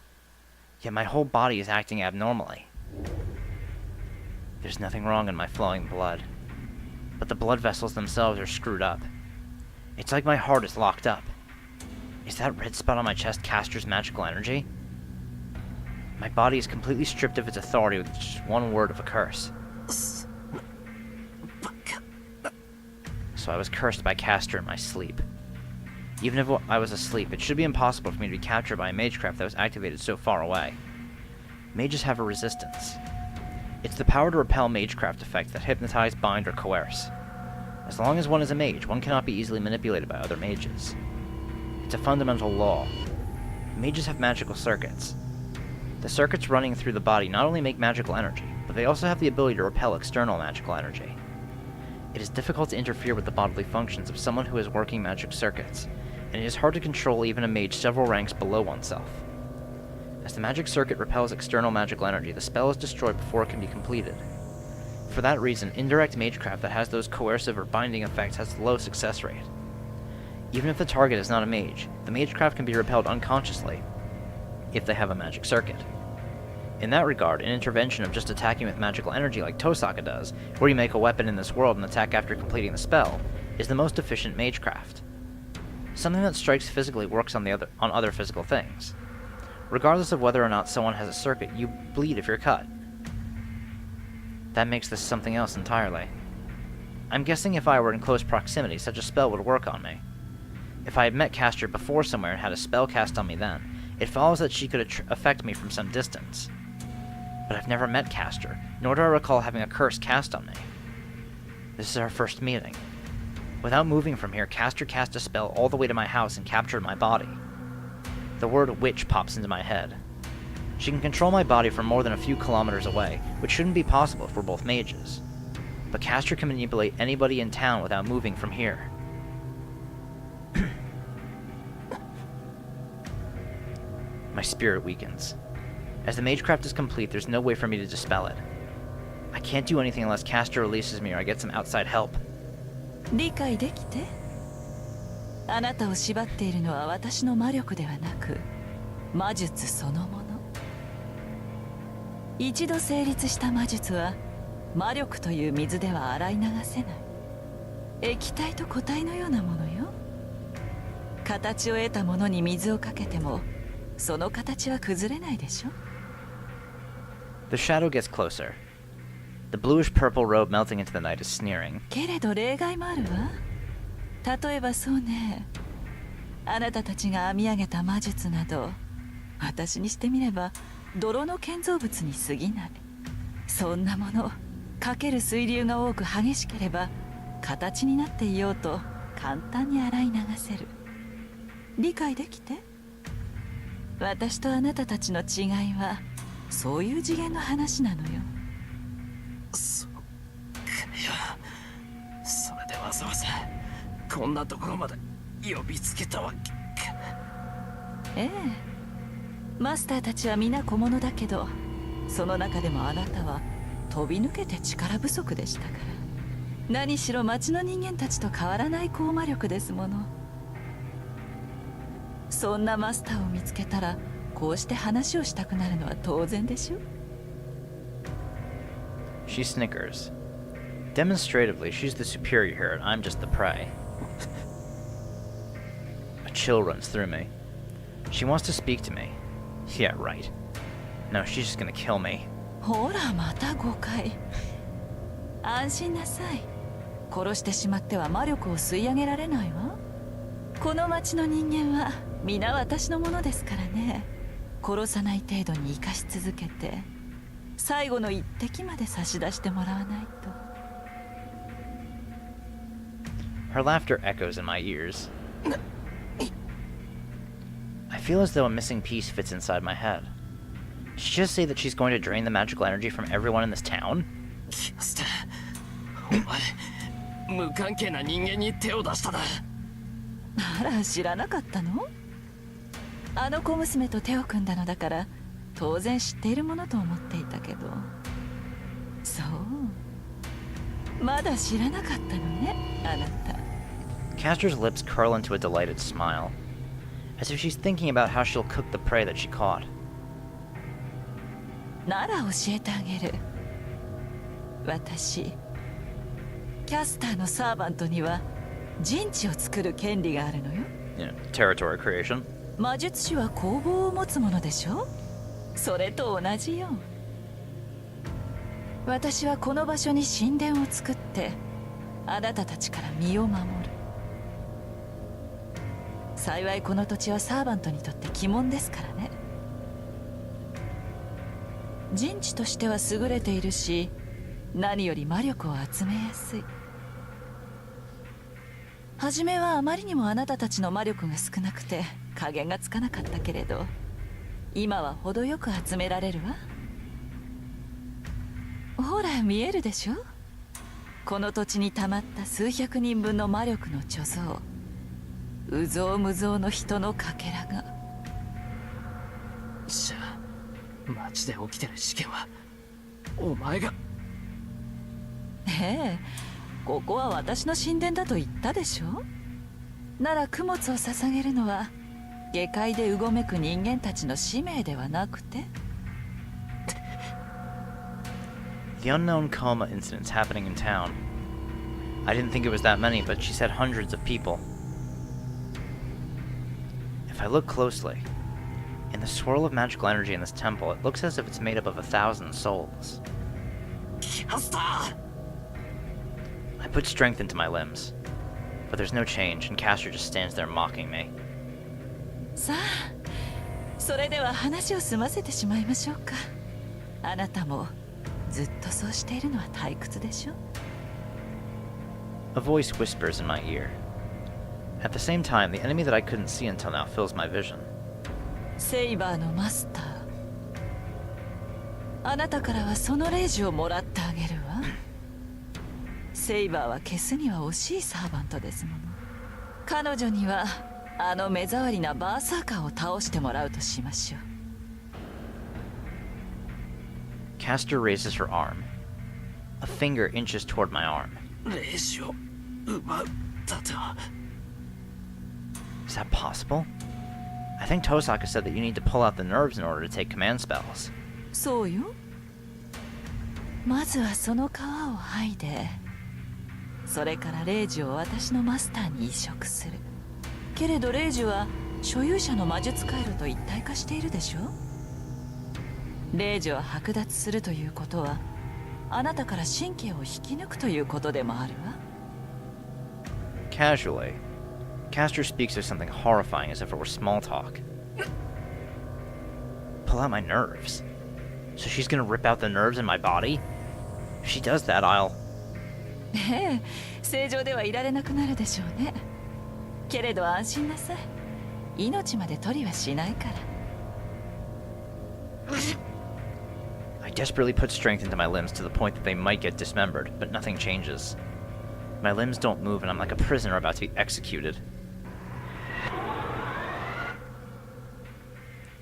[SPEAKER 1] Yet my whole body is acting abnormally. There's nothing wrong in my flowing blood, but the blood vessels themselves are screwed up. It's like my heart is locked up. Is that red spot on my chest Castor's magical energy? My body is completely stripped of its authority with just one word of a curse. So I was cursed by Castor in my sleep. Even if I was asleep, it should be impossible for me to be captured by a magecraft that was activated so far away. Mages have a resistance. It's the power to repel magecraft effects that hypnotize, bind, or coerce. As long as one is a mage, one cannot be easily manipulated by other mages. It's a fundamental law. Mages have magical circuits. The circuits running through the body not only make magical energy, but they also have the ability to repel external magical energy. It is difficult to interfere with the bodily functions of someone who has working magic circuits, and it is hard to control even a mage several ranks below oneself. As the magic circuit repels external magical energy, the spell is destroyed before it can be completed. For that reason, indirect magecraft that has those coercive or binding effects has a low success rate. Even if the target is not a mage, the magecraft can be repelled unconsciously, if they have a magic circuit. In that regard, an intervention of just attacking with magical energy like Tosaka does, where you make a weapon in this world and attack after completing the spell, is the most efficient magecraft. Something that strikes physically works on other physical things. Regardless of whether or not someone has a circuit, you bleed if you're cut. That makes this something else entirely. I'm guessing if I were in close proximity, such a spell would work on me. If I had met Castor before somewhere and had a spell cast on me then, it follows that she could affect me from some distance. But I've never met Castor, nor do I recall having a curse cast on me. This is our first meeting. Without moving from here, Castor cast a spell all the way to my house and captured my body. The word witch pops into my head. She can control my body from more than a few kilometers away, which shouldn't be possible if we're both mages. But Castor can manipulate anybody in town without moving from here. My spirit weakens. As the magecraft is complete, there's no way for me to dispel it. I can't do anything unless Castor releases me or I get some outside help.
[SPEAKER 6] 理解できて。あなたを縛っているのは私の魔力ではなく魔術そのもの。一度成立した魔術は魔力という水では洗い流せない液体と固体のようなものよ。形を得たものに水をかけてもその形は崩れないでしょ。
[SPEAKER 1] The shadow gets closer. The bluish-purple robe melting into the night is sneering.
[SPEAKER 6] けれど例外もあるわ。例えばそうね、あなたたちが編み上げた魔術など、私にしてみれば泥の建造物に過ぎない。そんなもの、かける水流が多く激しければ、形になっていようと簡単に洗い流せる。理解できて？私とあなたたちの違いは、そういう次元の話なのよ。
[SPEAKER 2] そうかよ。それでわざわざこんなところまで呼びつけたわけか。
[SPEAKER 6] ええ、マスターたちは皆小物だけど、その中でもあなたは飛び抜けて力不足でしたから。何しろ町の人間たちと変わらない高魔力ですもの。そんなマスターを見つけたらこうして話をしたくなるのは当然でしょ。
[SPEAKER 1] She snickers. Demonstratively, she's the superior here, and I'm just the prey. A chill runs through me. She wants to speak to me. Yeah, right. No, she's just gonna kill me.
[SPEAKER 6] ほらまた誤解。安心なさい。殺してしまっては魔力を吸い上げられないわ。この町の人間は皆私のものですからね。殺さない程度に生かし続けて、最後の一滴まで差し出してもらわないと。
[SPEAKER 1] Her laughter echoes in my ears. I feel as though a missing piece fits inside my head. Did she just say that she's going to drain the magical energy from everyone in this town?
[SPEAKER 2] キャスター、お前無関係な人間に手を出しただ。
[SPEAKER 6] あら、知らなかったの？あの小娘と手を組んだのだから当然知っているものと思っていたけど。そう、まだ知らなかったのね、あなた。
[SPEAKER 1] Castor's lips curl into a delighted smile, as if she's thinking about how she'll cook the prey that she caught.
[SPEAKER 6] なら教えてあげる。私キャスターのサーバントには陣地を作る権利があるのよ。
[SPEAKER 1] Territory creation.
[SPEAKER 6] 魔術師は工房を持つものでしょ。それと同じよ。私はこの場所に神殿を作ってあなたたちから身を守る。幸いこの土地はサーバントにとって鬼門ですからね。陣地としては優れているし、何より魔力を集めやすい。初めはあまりにもあなたたちの魔力が少なくて加減がつかなかったけれど、今は程よく集められるわ。ほら見えるでしょ。この土地に溜まった数百人分の魔力の貯蔵、有象無象の人のかけらが。
[SPEAKER 2] じゃあ町で起きてる事件はお前が。
[SPEAKER 6] ええ、ここは私の神殿だと言ったでしょ。なら供物を捧げるのは下界でうごめく人間たちの使命ではなくて。
[SPEAKER 1] The unknown coma incidents happening in town. I didn't think it was that many, but she said hundreds of people. If I look closely, in the swirl of magical energy in this temple, it looks as if it's made up of 1,000 souls.
[SPEAKER 2] キャスター。
[SPEAKER 1] I put strength into my limbs, but there's no change, and Castor just stands there mocking me.
[SPEAKER 6] さあ、それでは話を済ませてしまいましょうか。あなたもずっとそうしているのは退屈でしょ。
[SPEAKER 1] A voice whispers in my ear. At the same time, the enemy that I couldn't see until now fills my vision.
[SPEAKER 6] セイバーのマスター、あなたからはその令状をもらってあげるわ。セイバーは消すには惜しいサーバントですもの。彼女にはあの目障りなバーサーカーを倒してもらうとしましょう。
[SPEAKER 1] Castor raises her arm. A finger inches toward my arm.
[SPEAKER 2] 霊視を奪うだと。
[SPEAKER 1] Is that possible? I think Tosaka said that you need to pull out the nerves in order to take command spells.
[SPEAKER 6] そうよ。まずはその皮を剥いで、それから霊樹を私のマスターに移植する。けれど霊樹は所有者の魔術回路と一体化しているでしょ。霊樹を剥奪するということはあなたから神経を引き抜くということでもあるわ。
[SPEAKER 1] Casually, Castor speaks of something horrifying as if it were small talk. Pull out my nerves. So she's gonna rip out the nerves in my body? If she does that, I'll...
[SPEAKER 6] ええ、正常ではいられなくなるでしょうね。けれど安心なさい。命まで取りはしないから。
[SPEAKER 1] I desperately put strength into my limbs to the point that they might get dismembered, but nothing changes. My limbs don't move and I'm like a prisoner about to be executed.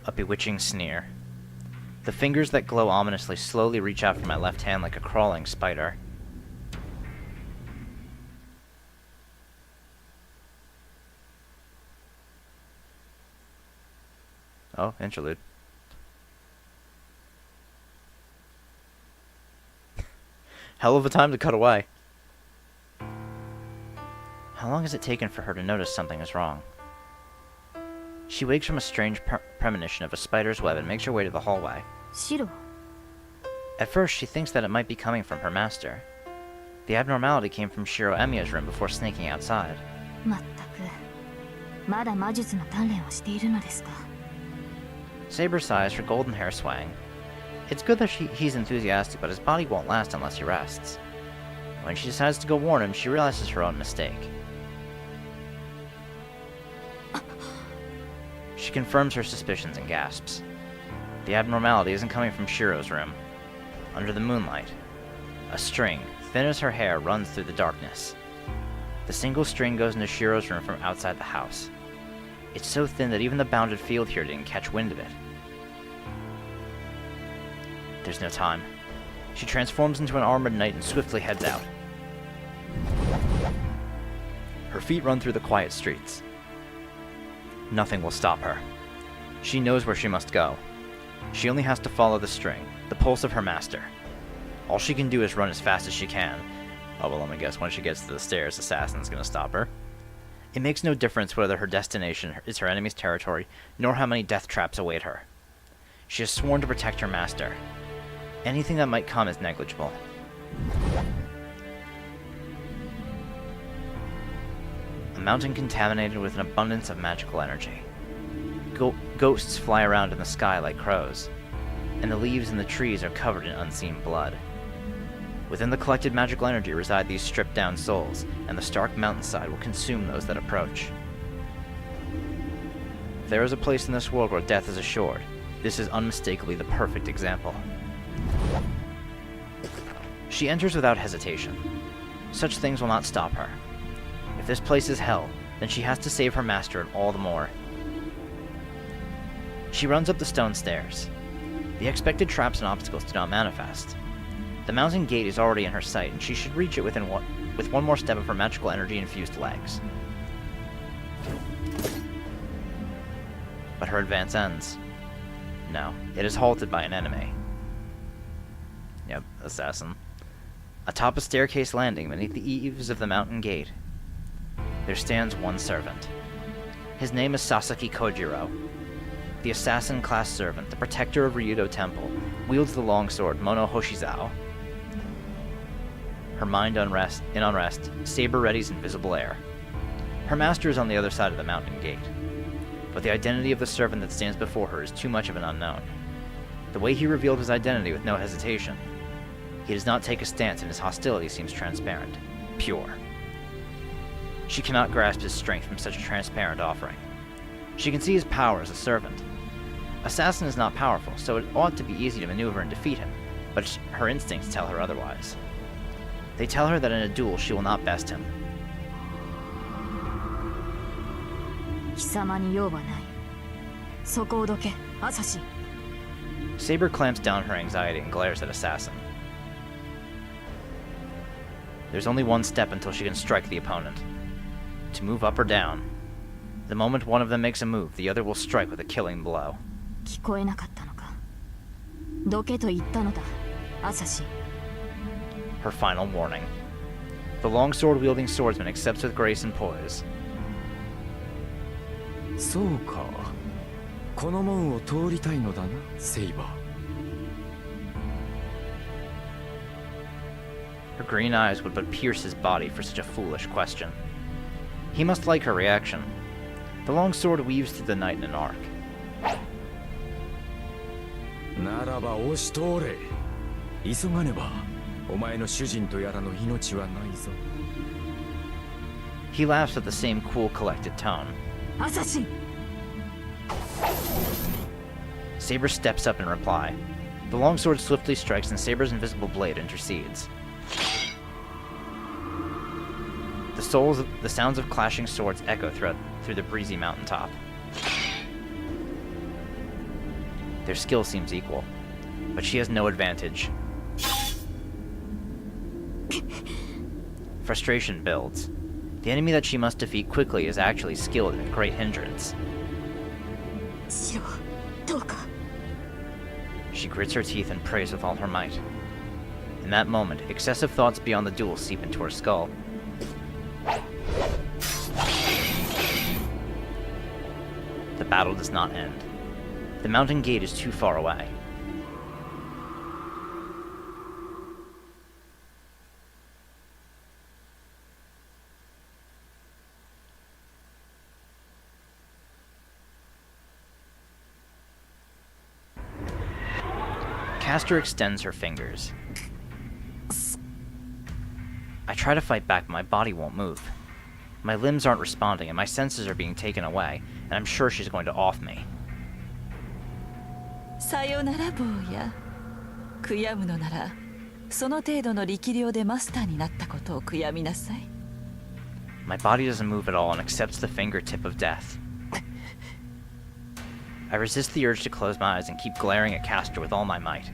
[SPEAKER 1] A bewitching sneer. The fingers that glow ominously slowly reach out from my left hand like a crawling spider. Oh, interlude. Hell of a time to cut away. How long has it taken for her to notice something is wrong? She wakes from a strange premonition of a spider's web and makes her way to the hallway.
[SPEAKER 5] シロ
[SPEAKER 1] At first, she thinks that it might be coming from her master. The abnormality came from Shiro Emiya's room before sneaking outside.
[SPEAKER 5] まったくまだ魔術の鍛錬をしているのですか
[SPEAKER 1] Saber sighs, her golden hair swaying. It's good that he's enthusiastic, but his body won't last unless he rests. When she decides to go warn him, she realizes her own mistake. She confirms her suspicions and gasps. The abnormality isn't coming from Shiro's room. Under the moonlight, a string, thin as her hair, runs through the darkness. The single string goes into Shiro's room from outside the house. It's so thin that even the bounded field here didn't catch wind of it. There's no time. She transforms into an armored knight and swiftly heads out. Her feet run through the quiet streets. Nothing will stop her. She knows where she must go. She only has to follow the string, the pulse of her master. All she can do is run as fast as she can. Oh, well, let me guess, when she gets to the stairs, Assassin's gonna stop her. It makes no difference whether her destination is her enemy's territory, nor how many death traps await her. She has sworn to protect her master. Anything that might come is negligible. A mountain contaminated with an abundance of magical energy. Ghosts fly around in the sky like crows, and the leaves in the trees are covered in unseen blood. Within the collected magical energy reside these stripped-down souls, and the stark mountainside will consume those that approach. If there is a place in this world where death is assured, this is unmistakably the perfect example. She enters without hesitation. Such things will not stop her. If this place is hell, then she has to save her master and all the more. She runs up the stone stairs. The expected traps and obstacles do not manifest. The mountain gate is already in her sight, and she should reach it with one more step of her magical energy-infused legs. But her advance ends. No, it is halted by an enemy. Yep, assassin. Atop a staircase landing beneath the eaves of the mountain gate, there stands one servant. His name is Sasaki Kojiro. The assassin-class servant, the protector of Ryudo Temple, wields the longsword Mono Hoshizao. Her mind in unrest, Saber readies invisible air. Her master is on the other side of the mountain gate, but the identity of the servant that stands before her is too much of an unknown. The way he revealed his identity with no hesitation. He does not take a stance, and his hostility seems transparent, pure. She cannot grasp his strength from such a transparent offering. She can see his power as a servant. Assassin is not powerful, so it ought to be easy to maneuver and defeat him, but her instincts tell her otherwise. They tell her that in a duel she will not best him.
[SPEAKER 5] 貴様に用はないそこをどけアサシ
[SPEAKER 1] Saber clamps down her anxiety and glares at Assassin. There's only one step until she can strike the opponent. To move up or down. The moment one of them makes a move, the other will strike with a killing blow.
[SPEAKER 5] 聞こえなかったのかどけと言ったのだアサシ
[SPEAKER 1] Her final warning. The longsword-wielding swordsman accepts with grace and poise.
[SPEAKER 7] そうか。この門を通りたいのだな、セイバー。
[SPEAKER 1] Her green eyes would but pierce his body for such a foolish question. He must like her reaction. The long sword weaves through the night in an arc.
[SPEAKER 7] ならば押し通れ。急がねば、お前の主人とやらの命はないぞ。
[SPEAKER 1] He laughs with the same cool, collected tone.
[SPEAKER 5] アサシ
[SPEAKER 1] Saber steps up in reply. The longsword swiftly strikes and Saber's invisible blade intercedes. The sounds of clashing swords echo through the breezy mountaintop. Their skill seems equal, but she has no advantage. Frustration builds. The enemy that she must defeat quickly is actually skilled and a great hindrance.
[SPEAKER 5] シロどうか
[SPEAKER 1] She grits her teeth and prays with all her might. In that moment, excessive thoughts beyond the duel seep into her skull. The battle does not end. The mountain gate is too far away. Castor extends her fingers. I try to fight back, but my body won't move. My limbs aren't responding, and my senses are being taken away, and I'm sure she's going to off me.
[SPEAKER 6] さよなら坊や。悔やむのならその程度の力量でマスターになったことを悔やみなさい。
[SPEAKER 1] My body doesn't move at all and accepts the fingertip of death. I resist the urge to close my eyes and keep glaring at Castor with all my might.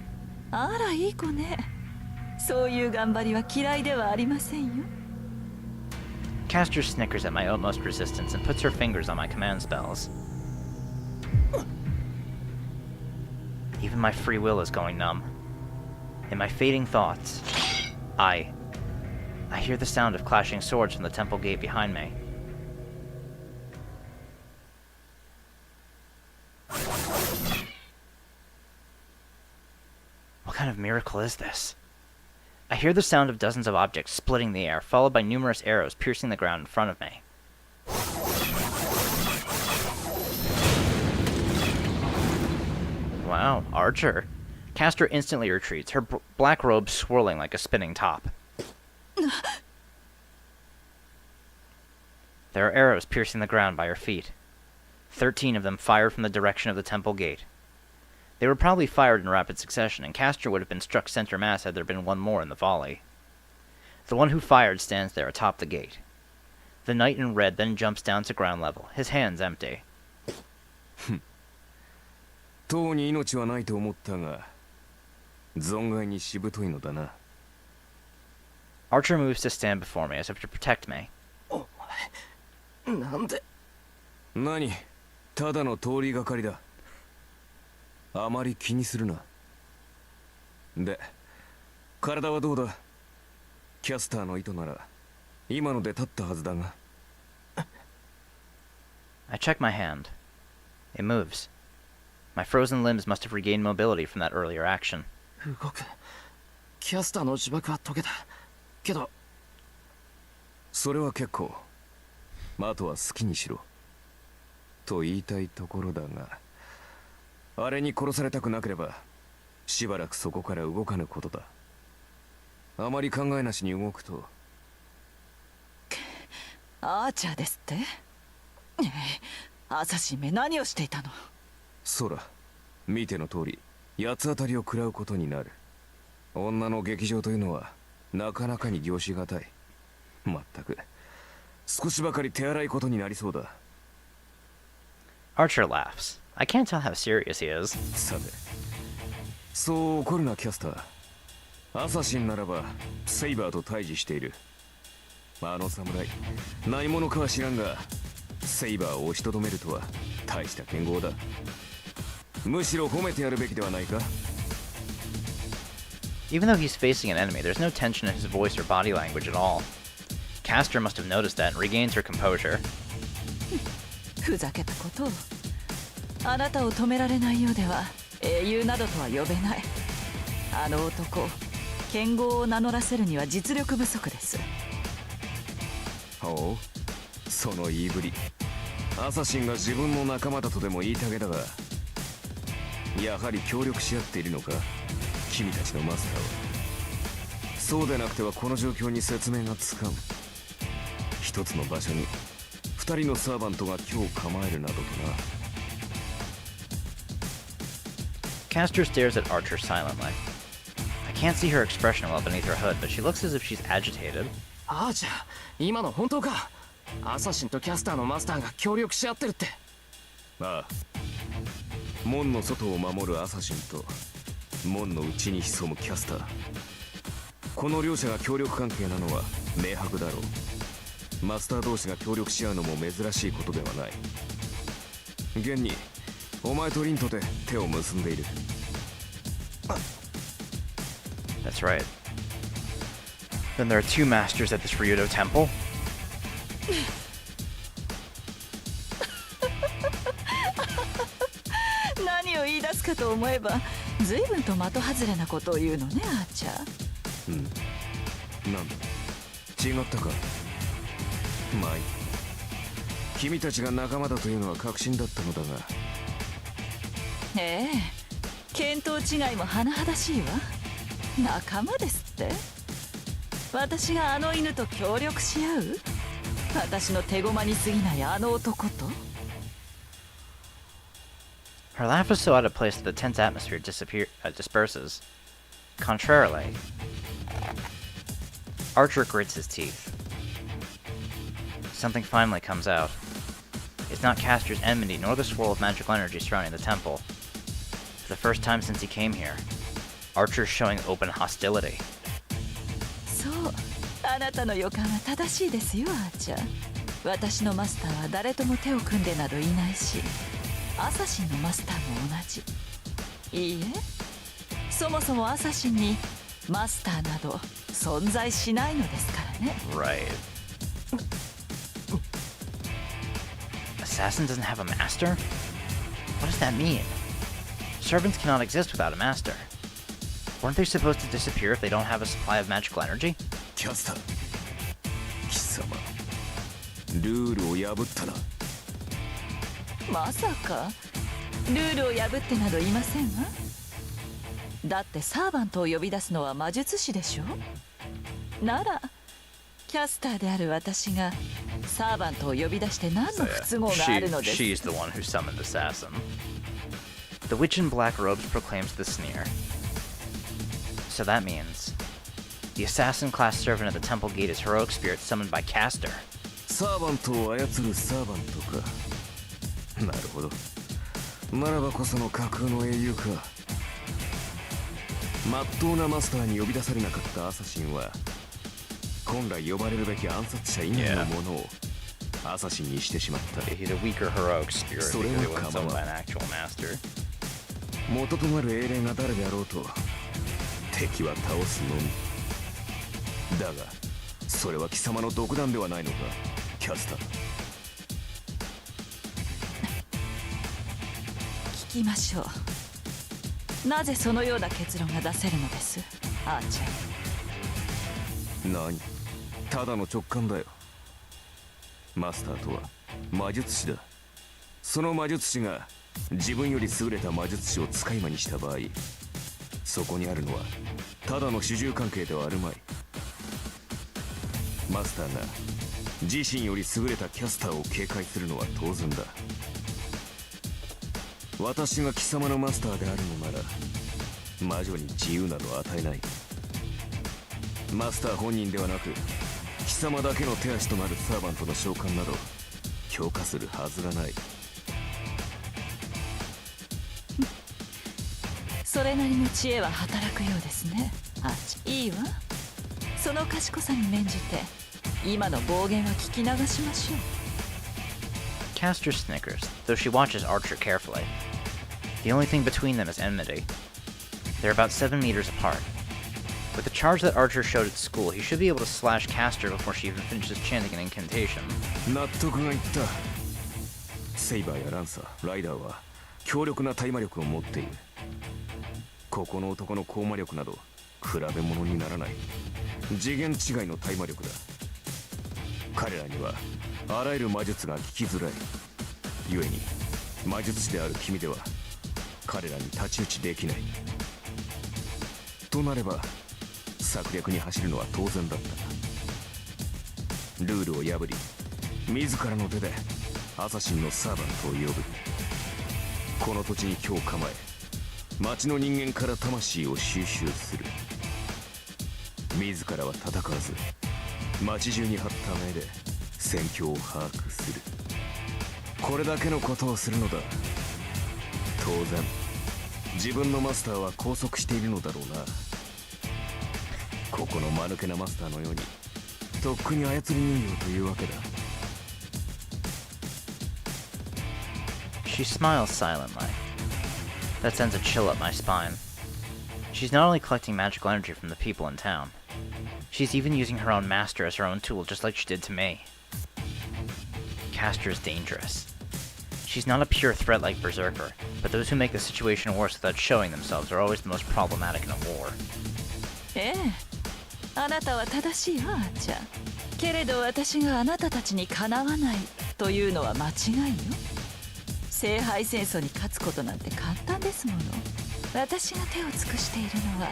[SPEAKER 6] あらいい子ね。そういう頑張りは嫌いではありませんよ。
[SPEAKER 1] Castor snickers at my utmost resistance and puts her fingers on my command spells. Even my free will is going numb. In my fading thoughts, I hear the sound of clashing swords from the temple gate behind me. What kind of miracle is this? I hear the sound of dozens of objects splitting the air, followed by numerous arrows piercing the ground in front of me. Wow, Archer. Castor instantly retreats, her black robe swirling like a spinning top. There are arrows piercing the ground by her feet. 13 of them fired from the direction of the temple gate. They were probably fired in rapid succession, and Castor would have been struck center mass had there been one more in the volley. The one who fired stands there atop the gate. The knight in red then jumps down to ground level, his hands empty.
[SPEAKER 7] とうに命はないと思ったが、存外にしぶといのだな。
[SPEAKER 1] Archer moves to stand before me as if to protect me.
[SPEAKER 2] なんで？
[SPEAKER 7] 何？ただの通りがかりだ。あまり気にするな。で、体はどうだ？キャスターの糸なら今ので立ったはずだが。
[SPEAKER 1] I check my hand. It moves. My frozen limbs must have regained mobility from that earlier action.
[SPEAKER 2] 動く。キャスターの呪縛は解けた。けど、
[SPEAKER 7] それは結構。あとは好きにしろ。と言いたいところだが、あれに殺されたくなければ、しばらくそこから動かぬことだ。あまり考えなしに動くと。
[SPEAKER 6] アーチャーですって？アサシンめ何をしていたの？
[SPEAKER 7] そら、見ての通り、八つ当たりを食らうことになる。女の劇場というのは、なかなかに凝しがたい。まったく、少しばかり手荒いことになりそうだ。
[SPEAKER 1] Archer laughs. I can't tell how serious he is.
[SPEAKER 7] さて、そう怒るなキャスター。アサシンならば、セイバーと対峙している。あの侍、何者かは知らんが、セイバーを押しとどめるとは、大した剣豪だ。むしろ褒めてやるべきではないか？
[SPEAKER 1] Even though he's facing an enemy, there's no tension in his voice or body language at all. Castor must have noticed that and regains her composure.
[SPEAKER 6] ふざけたことを。あなたを止められないようでは英雄などとは呼べない。あの男、剣豪を名乗らせるには実力不足です。
[SPEAKER 7] ほう、その言いぶり。アサシンが自分の仲間だとでも言いたげだが、やはり協力し合っているのか、君たちのマスターは。そうでなくてはこの状況に説明がつかん。一つの場所に二人のサーバントが今日構えるなどとな。
[SPEAKER 1] Castor stares at Archer silently. I can't see her expression well beneath her hood, but she looks as if she's agitated.
[SPEAKER 2] ああじゃあ、今の本当か？アサシンとキャスターのマスターが協力し合ってるって。
[SPEAKER 7] ああ、門の外を守るアサシンと門の内に潜むキャスター。この両者が協力関係なのは明白だろう。マスター同士が協力し合うのも珍しいことではない。現にお前とリンとで手を結んでいる。
[SPEAKER 1] That's right. Then there are two masters at this Ryudo temple.
[SPEAKER 6] 何を言い出すかと思えば随分と的外れなことを言うのね、あーちゃん。
[SPEAKER 7] なんだ違ったか。まあいい。君たちが仲間だというのは確信だったのだが。
[SPEAKER 6] ええ、見当違いも甚だしいわ。仲間ですって。私があの犬と協力し合う？私の手駒に過ぎないあの男と。
[SPEAKER 1] Her laugh was so out of place that the tense atmosphere disperses. Contrarily, Archer grits his teeth. Something finally comes out. It's not Castor's enmity nor the swirl of magical energy surrounding the temple. For the first time since he came here, Archer's showing open hostility.
[SPEAKER 6] そう、あなたの予感は正しいですよ、あーちゃん。私のマスターは誰とも手を組んでなどいないし、アサシンのマスターも同じ。いいえ、そもそもアサシンにマスターなど存在しないのですからね。
[SPEAKER 1] Right. Assassin doesn't have a master? What does that mean? Servants cannot exist without a master. Weren't they supposed to disappear if they don't have a supply of magical energy?
[SPEAKER 7] キャスター、貴様ルールを破ったな。
[SPEAKER 6] まさかルールを破ってなどいませんわ。だってサーバントを呼び出すのは魔術師でしょ。ならキャスターである私がサーバントを呼び出して何の
[SPEAKER 1] So
[SPEAKER 6] 不都合があるのです。
[SPEAKER 1] she's the one who summoned Assassin. The witch in black robes proclaims the sneer. So that means the assassin-class servant at the temple gate is heroic spirit summoned by Castor.
[SPEAKER 7] サーバントを操るサーバントか。なるほど。ならばこその架空の英雄か。まっとうなマスターに呼び出されなかったアサシンは本来呼ばれるべき暗殺者以外のものをアサシンにしてしまった。
[SPEAKER 1] He's a weaker heroic spirit because he wasn't summoned by an actual master.
[SPEAKER 7] 元となる英霊が誰であろうと敵は倒すのみ。だがそれは貴様の独断ではないのか、キャスター。
[SPEAKER 6] 聞きましょう。なぜそのような結論が出せるのです、アーチャー。
[SPEAKER 7] 何、ただの直感だよ。マスターとは魔術師だ。その魔術師が自分より優れた魔術師を使い魔にした場合、そこにあるのはただの主従関係ではあるまい。マスターが自身より優れたキャスターを警戒するのは当然だ。私が貴様のマスターであるのなら魔女に自由など与えない。マスター本人ではなく貴様だけの手足となるサーバントの召喚など強化するはずがない。
[SPEAKER 6] それなりの知恵は働くようですね、アーチ。いいわ。その賢さに免じて今の暴言は聞き流しましょう。
[SPEAKER 1] Castor snickers, though she watches Archer carefully. The only thing between them is enmity. They're about 7 meters apart. With the charge that Archer showed at school, he should be able to slash Castor before she even finishes chanting an incantation.
[SPEAKER 7] 納得がいった。セイバーやランサー、ライダーは強力な対魔力を持っている。ここの男の高魔力など比べ物にならない次元違いの対魔力だ。彼らにはあらゆる魔術が効きづらい。故に魔術師である君では彼らに太刀打ちできない。となれば策略に走るのは当然だった。ルールを破り自らの手でアサシンのサーバントを呼ぶ。この土地に今日構え町の人間から魂を収集する。自らは戦わず町中に張った目で戦況を把握する。これだけのことをするのだ。当然自分のマスターは拘束しているのだろうな。ここの間抜けなマスターのようにとっくに操り人形というわけだ。
[SPEAKER 1] She smiles silently. That sends a chill up my spine. She's not only collecting magical energy from the people in town, she's She's even using her own master as her own tool, just like she did to me. Castor is dangerous. She's not a pure threat like Berserker, but those who make the situation worse without showing themselves are always the most problematic in a war.
[SPEAKER 6] ええ、あなたは正しいわ、アーチャー。けれど私があなたたちにかなわないというのは間違いよ。聖杯戦争に勝つことなんて簡単ですもの。私が手を尽くしているのは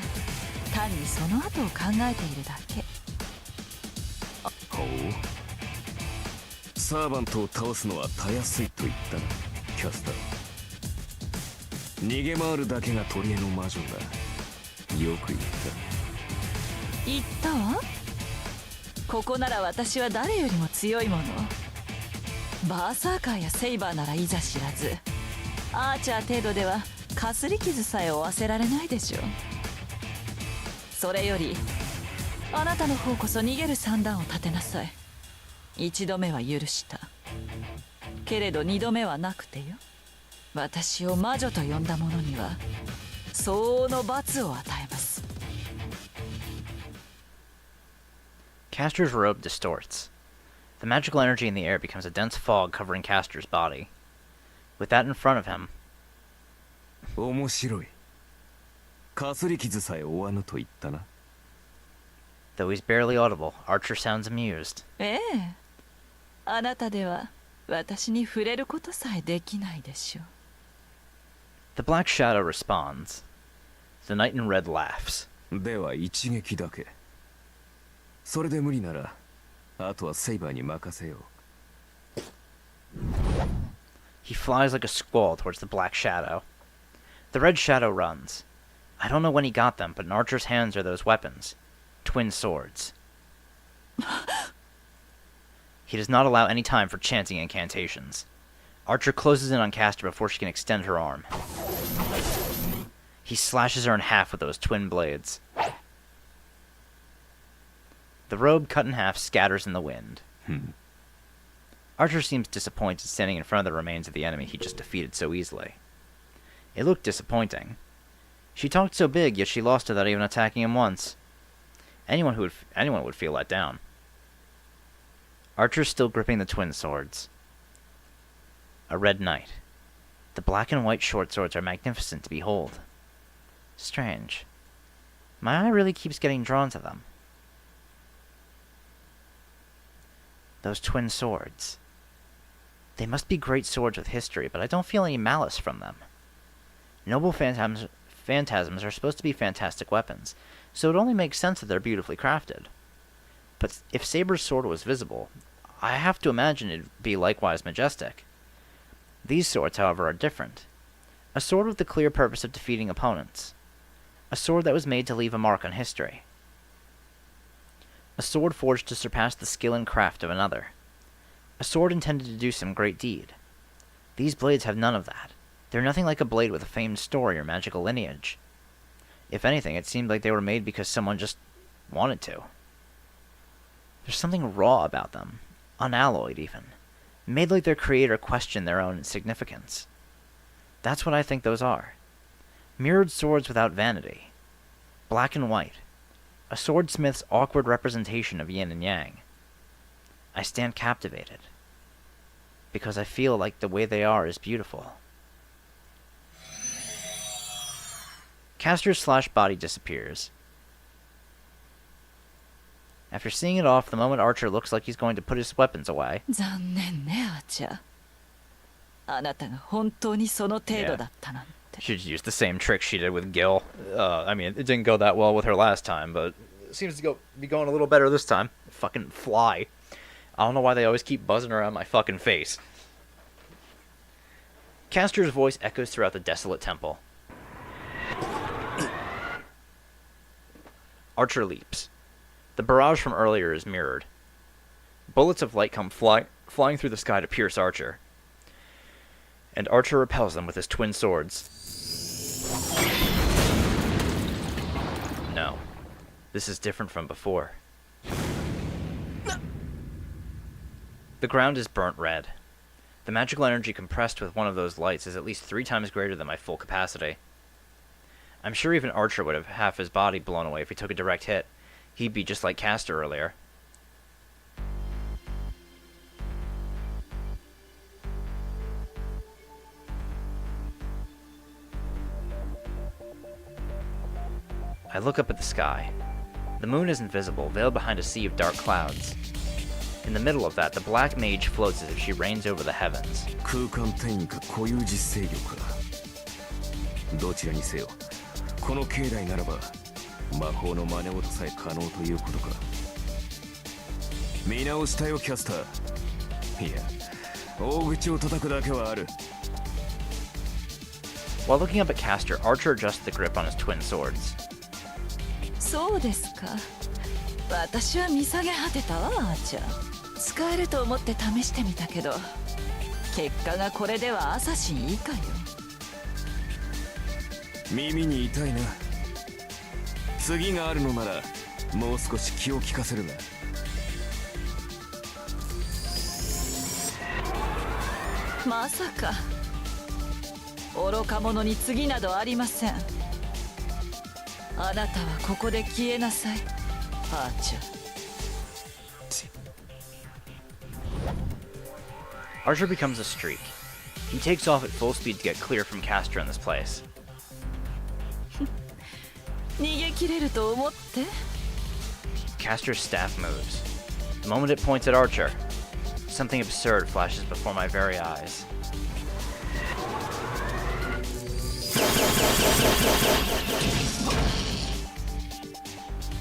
[SPEAKER 6] 単にその後を考えているだけ。
[SPEAKER 7] ほう。サーバントを倒すのはたやすいと言ったな、キャスター。逃げ回るだけが取り柄の魔女がよく言った。
[SPEAKER 6] 言ったわ。ここなら私は誰よりも強いもの。バーサーカーやセイバーならいざ知らず、アーチャー程度ではかすり傷さえ負わせられないでしょう。それよりあなたの方こそ逃げる算段を立てなさい。一度目は許した。けれど二度目はなくてよ。私を魔女と呼んだ者には相応の罰を与えます。
[SPEAKER 1] Castor's robe distorts. The magical energy in the air becomes a dense fog covering Castor's body. With that in front of him,
[SPEAKER 7] 面白い。かすり傷さえ負わぬと言ったな。
[SPEAKER 1] though he's barely audible, Archer sounds amused.
[SPEAKER 6] ええ、あなたでは私に触れることさえできないでしょう。
[SPEAKER 1] The Black Shadow responds. The Knight in Red laughs.
[SPEAKER 7] では一撃だけ。それで無理なら、あとはセイバーに任せよう。
[SPEAKER 1] He flies like a squall towards the Black Shadow. The Red Shadow runs. I don't know when he got them, but in Archer's hands are those weapons. Twin swords. He does not allow any time for chanting incantations. Archer closes in on Castor before she can extend her arm. He slashes her in half with those twin blades. The robe cut in half scatters in the wind. Archer seems disappointed standing in front of the remains of the enemy he just defeated so easily. It looked disappointing. She talked so big, yet she lost without even attacking him once. Anyone would feel let down. Archer's still gripping the twin swords. A red knight. The black and white short swords are magnificent to behold. Strange. My eye really keeps getting drawn to them. Those twin swords. They must be great swords with history, but I don't feel any malice from them. Noble phantasms are supposed to be fantastic weapons, so it only makes sense that they're beautifully crafted. But if Saber's sword was visible, I have to imagine it'd be likewise majestic. These swords, however, are different. A sword with the clear purpose of defeating opponents. A sword that was made to leave a mark on history. A sword forged to surpass the skill and craft of another. A sword intended to do some great deed. These blades have none of that. They're nothing like a blade with a famed story or magical lineage. If anything, it seemed like they were made because someone just wanted to. There's something raw about them, unalloyed even, made like their creator questioned their own significance. That's what I think those are. Mirrored swords without vanity. Black and white. A swordsmith's awkward representation of yin and yang. I stand captivated, because I feel like the way they are is beautiful. Castor's slash body disappears. After seeing it off, the moment Archer looks like he's going to put his weapons away.
[SPEAKER 6] 残念ね、アーチャー。あなたが本当にその程度だったなんて。
[SPEAKER 1] She used the same trick she did with Gil. I mean, it didn't go that well with her last time, but it seems to be going a little better this time. Fucking fly. I don't know why they always keep buzzing around my fucking face. Castor's voice echoes throughout the desolate temple. Archer leaps. The barrage from earlier is mirrored. Bullets of light come flying through the sky to pierce Archer. And Archer repels them with his twin swords. No. This is different from before. The ground is burnt red. The magical energy compressed with one of those lights is at least 3 times greater than my full capacity. I'm sure even Archer would have half his body blown away if he took a direct hit. He'd be just like Castor earlier. I look up at the sky. The moon isn't visible, veiled behind a sea of dark clouds. In the middle of that, the black mage floats as if she reigns over the heavens.
[SPEAKER 7] 空間転移か固有実制御か。どちらにせよ、この境内ならば魔法の真似事さえ可能ということか。見直したよ、キャスター。いや、大口を叩くだけはある。
[SPEAKER 1] While looking up at Castor, Archer adjusts the grip on his twin swords.
[SPEAKER 6] そうですか。私は見下げ果てたわ、アーチャー。使えると思って試してみたけど、結果がこれではアサシン以下よ。
[SPEAKER 7] 耳に痛いな。次があるのならもう少し気を利かせるな。
[SPEAKER 6] まさか愚か者に次などありません。あなたはここで消えなさい、アーチャー。
[SPEAKER 1] Archer becomes a streak. He takes off at full speed to get clear from Castor in this place.
[SPEAKER 6] 逃げ切れると思って。
[SPEAKER 1] Castor's staff moves. The moment it points at Archer, something absurd flashes before my very eyes.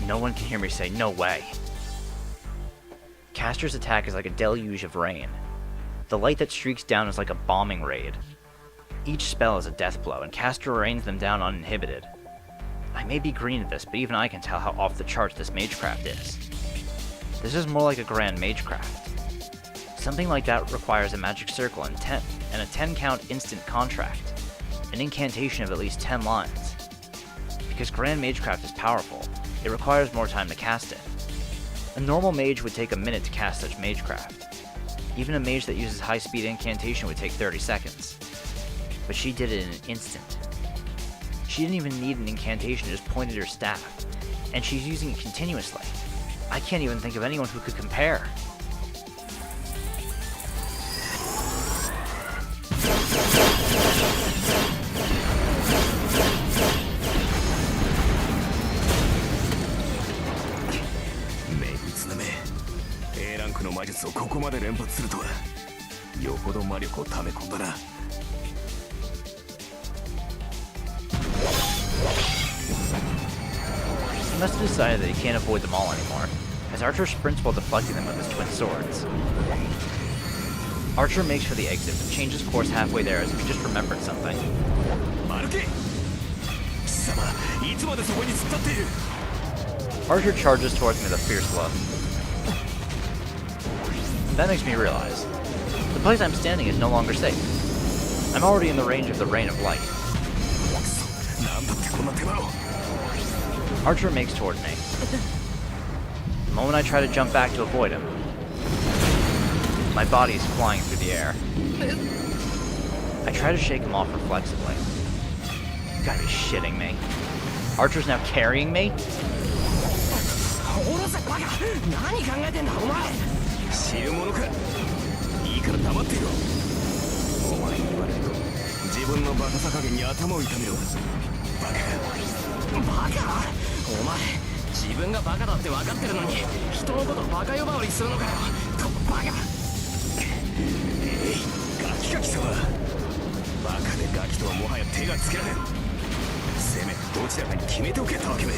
[SPEAKER 1] No one can hear me say, "No way." Castor's attack is like a deluge of rain. The light that streaks down is like a bombing raid. Each spell is a death blow, and Castor rains them down uninhibited. I may be green at this, but even I can tell how off the charts this magecraft is. This is more like a grand magecraft. Something like that requires a magic circle and a 10 count instant contract, an incantation of at least 10 lines. Because grand magecraft is powerful, it requires more time to cast it. A normal mage would take a minute to cast such magecraft. Even a mage that uses high-speed incantation would take 30 seconds. But she did it in an instant. She didn't even need an incantation, just pointed her staff. And she's using it continuously. I can't even think of anyone who could compare.
[SPEAKER 7] A ランクの魔術をここまで連発するとは、よほど魔力を溜め込んだな。
[SPEAKER 1] He must have decided that he can't avoid them all anymore, as Archer sprints while deflecting them with his twin swords. Archer makes for the exit, but changes course halfway there as if he just remembered something. Archer charges towards me with a fierce look. That makes me realize, the place I'm standing is no longer safe. I'm already in the range of the Rain of Light. Archer makes toward me. The moment I try to jump back to avoid him, my body is flying through the air. I try to shake him off reflexively. You gotta be shitting me. Archer's now carrying me?
[SPEAKER 7] 知るものか。いいから黙っていろ。お前に言われると自分のバカさ加減に頭を痛めろ。バカ。
[SPEAKER 2] バカ？お前自分がバカだって分かってるのに人のことバカ呼ばわりするのかよ。バカ。
[SPEAKER 7] ガキガキ様。バカでガキとはもはや手がつけられん。せめてどちらかに決めておけたわけめ。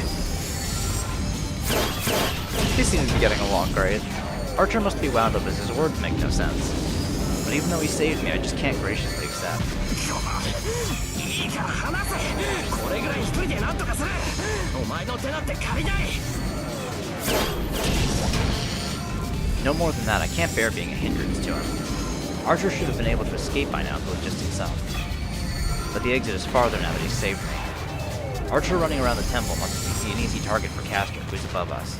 [SPEAKER 1] He seems to be getting along great. Archer must be wound up as his words make no sense. But even though he saved me, I just can't graciously accept. No more than that, I can't bear being a hindrance to him. Archer should have been able to escape by now if it was just himself. But the exit is farther now that he's saved me. Archer running around the temple must be an easy target for Castor, who's above us.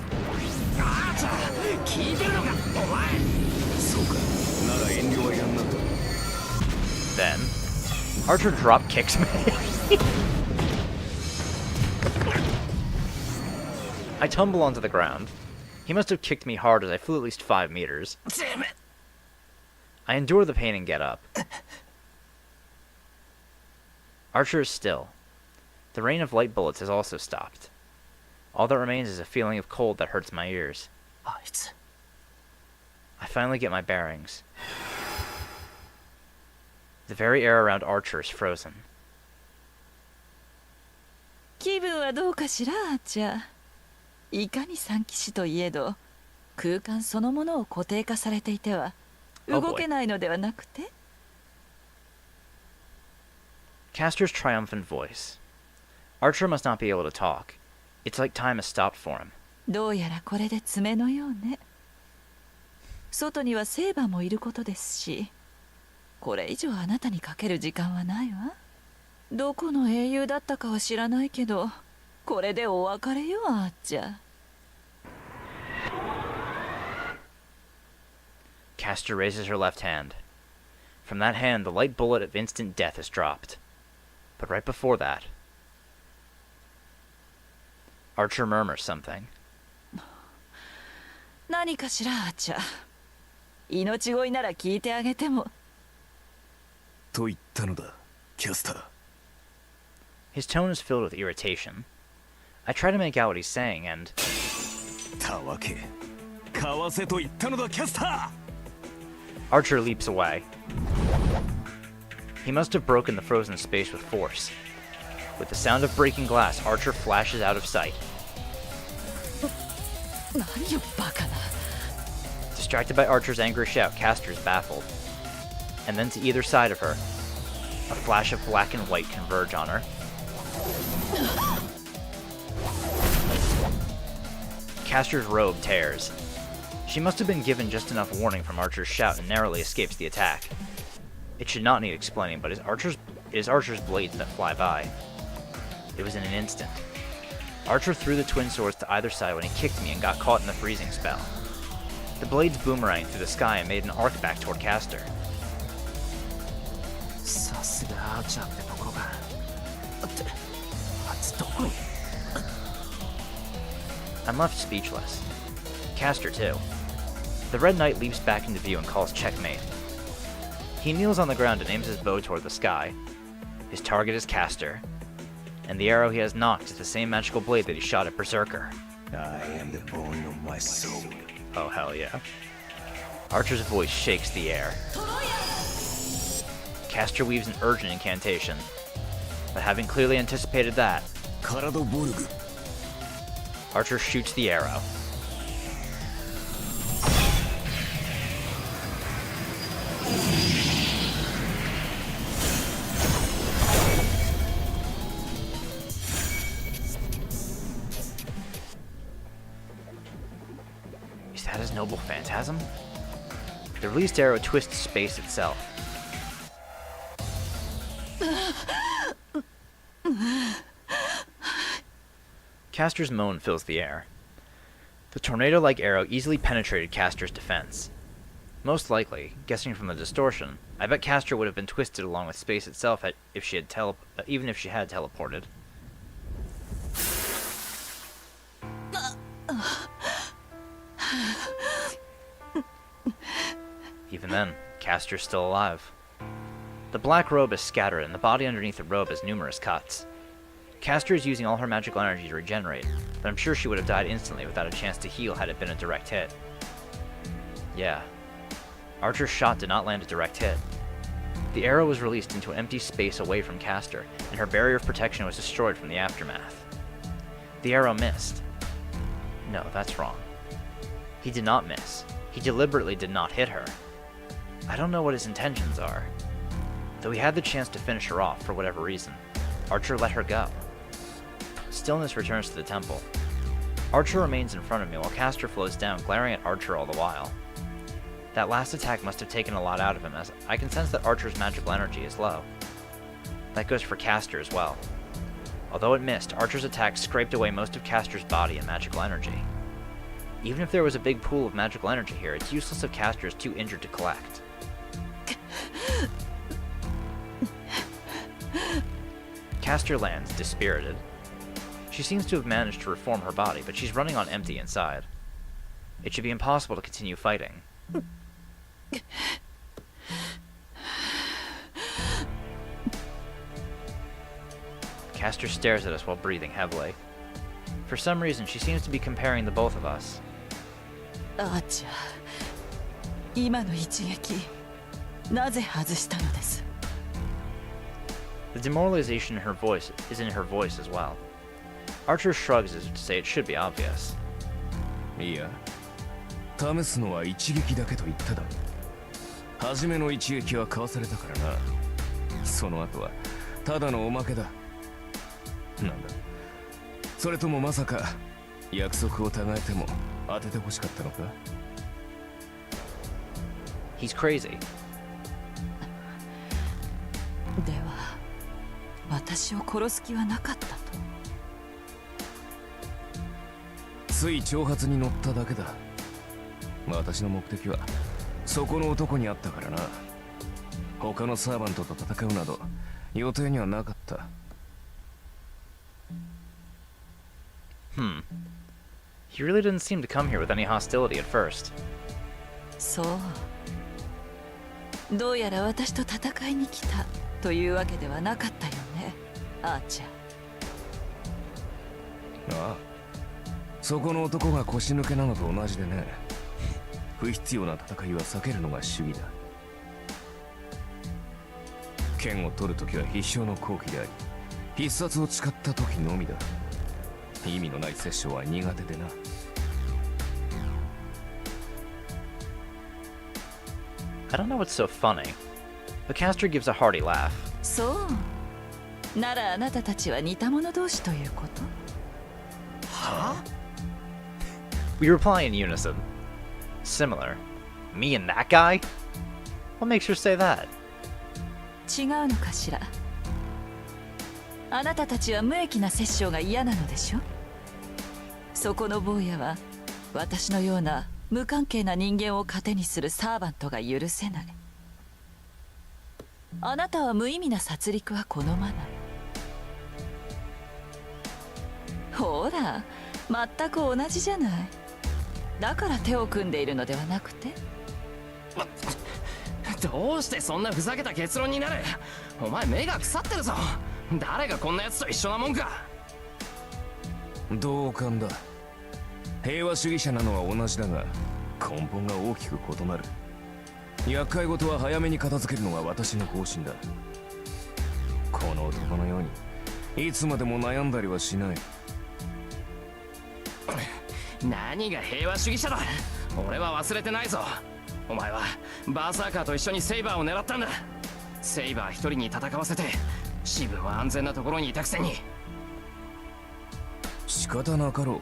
[SPEAKER 1] Then, Archer drop kicks me. I tumble onto the ground. He must have kicked me hard as I flew at least 5 meters.
[SPEAKER 2] Damn it!
[SPEAKER 1] I endure the pain and get up. Archer is still. The rain of light bullets has also stopped. All that remains is a feeling of cold that hurts my ears. I finally get my bearings. The very air around Archer is frozen.
[SPEAKER 6] 気分はどうかしら、アーチャー。いかに三騎士といえど、空間そのものを固定化されていては動けないのではなくて。
[SPEAKER 1] Castor's triumphant voice. Archer must not be able to talk. It's like time has stopped for him.
[SPEAKER 6] どうやらこれで爪のようね。外にはセーバーもいることですし、これ以上あなたにかける時間はないわ。どこの英雄だったかは知らないけど、これでお別れよ、あっちゃ。
[SPEAKER 1] Castor raises her left hand. From that hand, the light bullet of instant death is dropped. But right before that, Archer murmurs something.
[SPEAKER 6] 何かしら、あっちゃ。命乞いなら聞いてあげても。
[SPEAKER 7] と言ったのだ、キャスター。
[SPEAKER 1] His tone is filled with irritation. I try to make out what he's saying, and
[SPEAKER 7] たわけ、かわせと言ったのだ、キャスター。
[SPEAKER 1] Archer leaps away. He must have broken the frozen space with force. With the sound of breaking glass, Archer flashes out of sight.
[SPEAKER 6] 何よ、バカな。
[SPEAKER 1] Distracted by Archer's angry shout, Castor is baffled. And then to either side of her, a flash of black and white converge on her. Castor's robe tears. She must have been given just enough warning from Archer's shout and narrowly escapes the attack. It should not need explaining, but it is Archer's blades that fly by. It was in an instant. Archer threw the twin swords to either side when he kicked me and got caught in the freezing spell. The blades boomeranged through the sky and made an arc back toward Castor.
[SPEAKER 2] さすがアーチャーってところか。ってあいつどこに。
[SPEAKER 1] I'm left speechless. Castor, too. The Red Knight leaps back into view and calls checkmate. He kneels on the ground and aims his bow toward the sky. His target is Castor, and the arrow he has nocked is the same magical blade that he shot at Berserker.
[SPEAKER 7] I am the bone of my soul.
[SPEAKER 1] Oh, hell yeah. Archer's voice shakes the air. Castor weaves an urgent incantation, but having clearly anticipated that,
[SPEAKER 7] カラドボルグ。
[SPEAKER 1] Archer shoots the arrow. Is that his noble phantasm? The released arrow twists space itself. Castor's moan fills the air. The tornado-like arrow easily penetrated Castor's defense. Most likely, guessing from the distortion, I bet Castor would have been twisted along with space itself even if she had teleported. Even then, Castor's still alive. The black robe is scattered, and the body underneath the robe has numerous cuts. Castor is using all her magical energy to regenerate, but I'm sure she would have died instantly without a chance to heal had it been a direct hit. Yeah. Archer's shot did not land a direct hit. The arrow was released into an empty space away from Castor, and her barrier of protection was destroyed from the aftermath. The arrow missed. No, that's wrong. He did not miss. He deliberately did not hit her. I don't know what his intentions are. Though he had the chance to finish her off for whatever reason, Archer let her go. Stillness returns to the temple. Archer remains in front of me while Castor flows down, glaring at Archer all the while. That last attack must have taken a lot out of him, as I can sense that Archer's magical energy is low. That goes for Castor as well. Although it missed, Archer's attack scraped away most of Castor's body and magical energy. Even if there was a big pool of magical energy here, it's useless if Castor is too injured to collect. Castor lands, dispirited. She She seems to have managed to reform her body, but she's running on empty inside. It should be impossible to continue fighting. Castor stares at us while breathing heavily. For some reason, she seems to be comparing the both of us.
[SPEAKER 6] アーチャー、今の一撃なぜ外したのです？
[SPEAKER 1] The demoralization in her voice is in her voice as well. Archer shrugs as if to say it should be obvious.
[SPEAKER 7] いや、試すのは一撃だけと言っただろ。初めの一撃はかわされたからな。その後はただのおまけだ。なんだ、それともまさか約束を違えても当ててほしかったのか？
[SPEAKER 1] He's crazy.
[SPEAKER 6] では私を殺す気はなかったと？
[SPEAKER 7] つい挑発に乗っただけだ。私の目的はそこの男にあったからな。他のサーバントと戦うなど予定にはなかった。
[SPEAKER 1] He really didn't seem to come here with any hostility at first.
[SPEAKER 6] そう。どうやら私と戦いに来たというわけではなかったよね、アーチャー。
[SPEAKER 7] ああ、そこの男が腰抜けなのと同じでね。不必要な戦いは避けるのが主義だ。剣を取るときは必勝の好機であり、必殺を誓った時のみだ。意味のない殺生は苦手でな。
[SPEAKER 1] I don't know what's so funny. The caster gives a hearty laugh.
[SPEAKER 6] そう。ならあなたたちは似た者同士ということ？
[SPEAKER 2] はあ？
[SPEAKER 1] We reply in unison. Similar. Me and that guy? What makes her say that?
[SPEAKER 6] 違うのかしら。あなたたちは無益な殺生が嫌なのでしょ？そこの坊やは私のような無関係な人間を糧にするサーバントが許せない。あなたは無意味な殺戮は好まない。ほら、全く同じじゃない。だから手を組んでいるのではなくて？
[SPEAKER 2] どうしてそんなふざけた結論になる？お前目が腐ってるぞ。誰がこんな奴と一緒なもんか。
[SPEAKER 7] 同感だ。平和主義者なのは同じだが根本が大きく異なる。厄介事は早めに片付けるのが私の方針だ。この男のようにいつまでも悩んだりはしない。
[SPEAKER 2] 何が平和主義者だ。俺は忘れてないぞ。お前はバーサーカーと一緒にセイバーを狙ったんだ。セイバー一人に戦わせて自分は安全なところにいたくせに。
[SPEAKER 7] 仕方なかろ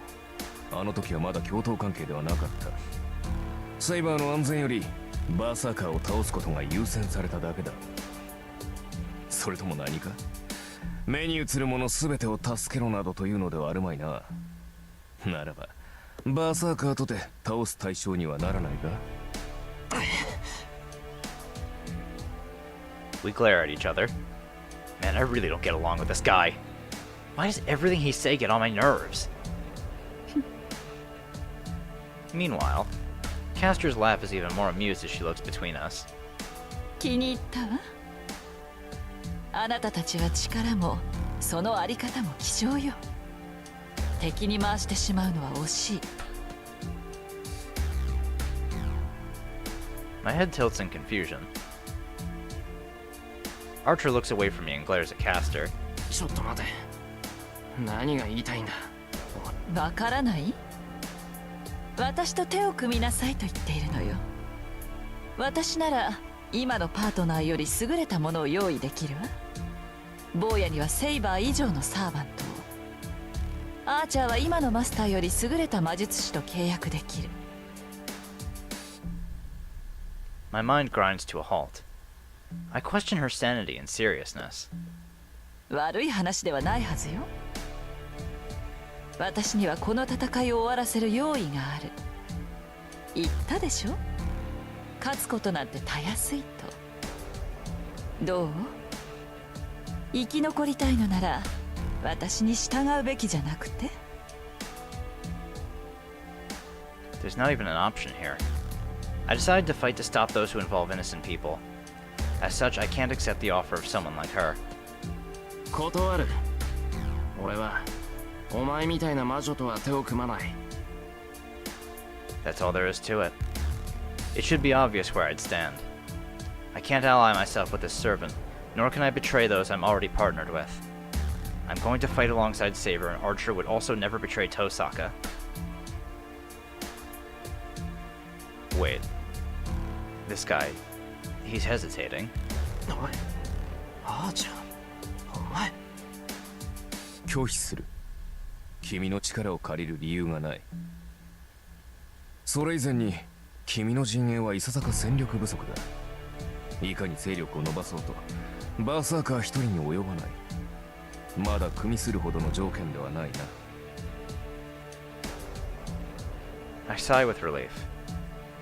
[SPEAKER 7] う。あの時はまだ共闘関係ではなかった。セイバーの安全よりバーサーカーを倒すことが優先されただけだ。それとも何か目に映るもの全てを助けろなどというのではあるまいな。ならばバーサーカーとて倒す対象にはならないか。
[SPEAKER 1] We glare at each other. Man, I really don't get along with this guy. Why does everything he say get on my nerves? Meanwhile, Castor's laugh is even more amused as she looks between us.
[SPEAKER 6] 気に入ったわ。あなたたちは力もそのあり方も希少よ。敵に回してしまうのは惜しい。
[SPEAKER 1] My head tilts in confusion. Archer looks away from me and glares at Castor.
[SPEAKER 2] ちょっと待て。何が言いたいんだ。
[SPEAKER 6] わからない？私と手を組みなさいと言っているのよ。私なら今のパートナーより優れたものを用意できるわ。坊やにはセイバー以上のサーバントを。アーチャーは今のマスターより優れた魔術師と契約できる。
[SPEAKER 1] My mind grinds to a halt. I question her sanity and seriousness.
[SPEAKER 6] 悪い話ではないはずよ。私にはこの戦いを終わらせる用意がある。言ったでしょ？勝つことなんてたやすいと。どう？生き残りたいのなら私に従うべきじゃなくて？
[SPEAKER 1] There's not even an option here. I decided to fight to stop those who involve innocent people. As such, I can't accept the offer of someone like her.
[SPEAKER 2] 断る。俺はお前みたいな魔女とは手を組まない。
[SPEAKER 1] That's all there is to it. It should be obvious where I'd stand. I can't ally myself with this servant, nor can I betray those I'm already partnered with. I'm going to fight alongside Saber, and Archer would also never betray Tosaka. Wait. This guy, he's hesitating.
[SPEAKER 2] おい、あーちゃん、お前。
[SPEAKER 7] 拒否する。君の力を借りる理由がない。それ以前に君の陣営はいささか戦力不足だ。いかに勢力を伸ばそうとバーサーカー一人に及ばない。まだ組みするほどの条件ではないな。
[SPEAKER 1] I sigh with relief.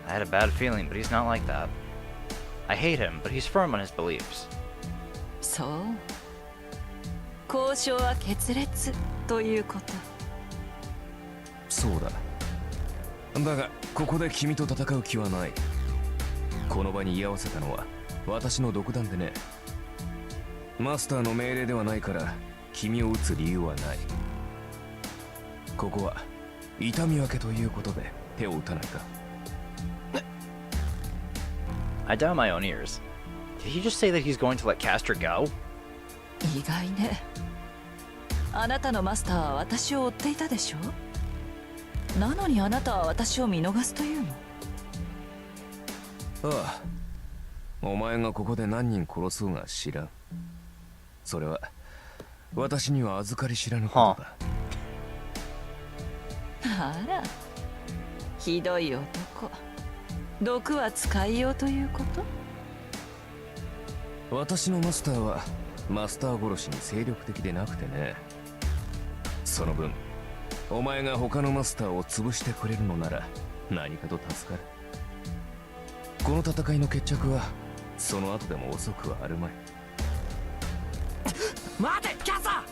[SPEAKER 1] I had a bad feeling, but he's not like that. I hate him, but he's firm on his beliefs.
[SPEAKER 6] そう。交渉は決裂ということ。
[SPEAKER 7] そうだ。だがここで君と戦う気はない。この場に居合わせたのは私の独断でね。マスターの命令ではないから君を撃つ理由はない。ここは痛み分けということで手を打たないか。
[SPEAKER 1] I doubt my own ears. Did he just say that he's going to let Castor go?
[SPEAKER 6] 意外ね。あなたのマスターは私を追っていたでしょ。なのにあなたは私を見逃すというの？
[SPEAKER 7] ああ、お前がここで何人殺そうが知らん。それは私には預かり知らぬことだ。
[SPEAKER 6] あら、ひどい男。毒は使いようということ？
[SPEAKER 7] 私のマスターはマスター殺しに精力的でなくてね。その分お前が他のマスターを潰してくれるのなら何かと助かる。この戦いの決着はその後でも遅くはあるまい。
[SPEAKER 2] 待て、キャサ！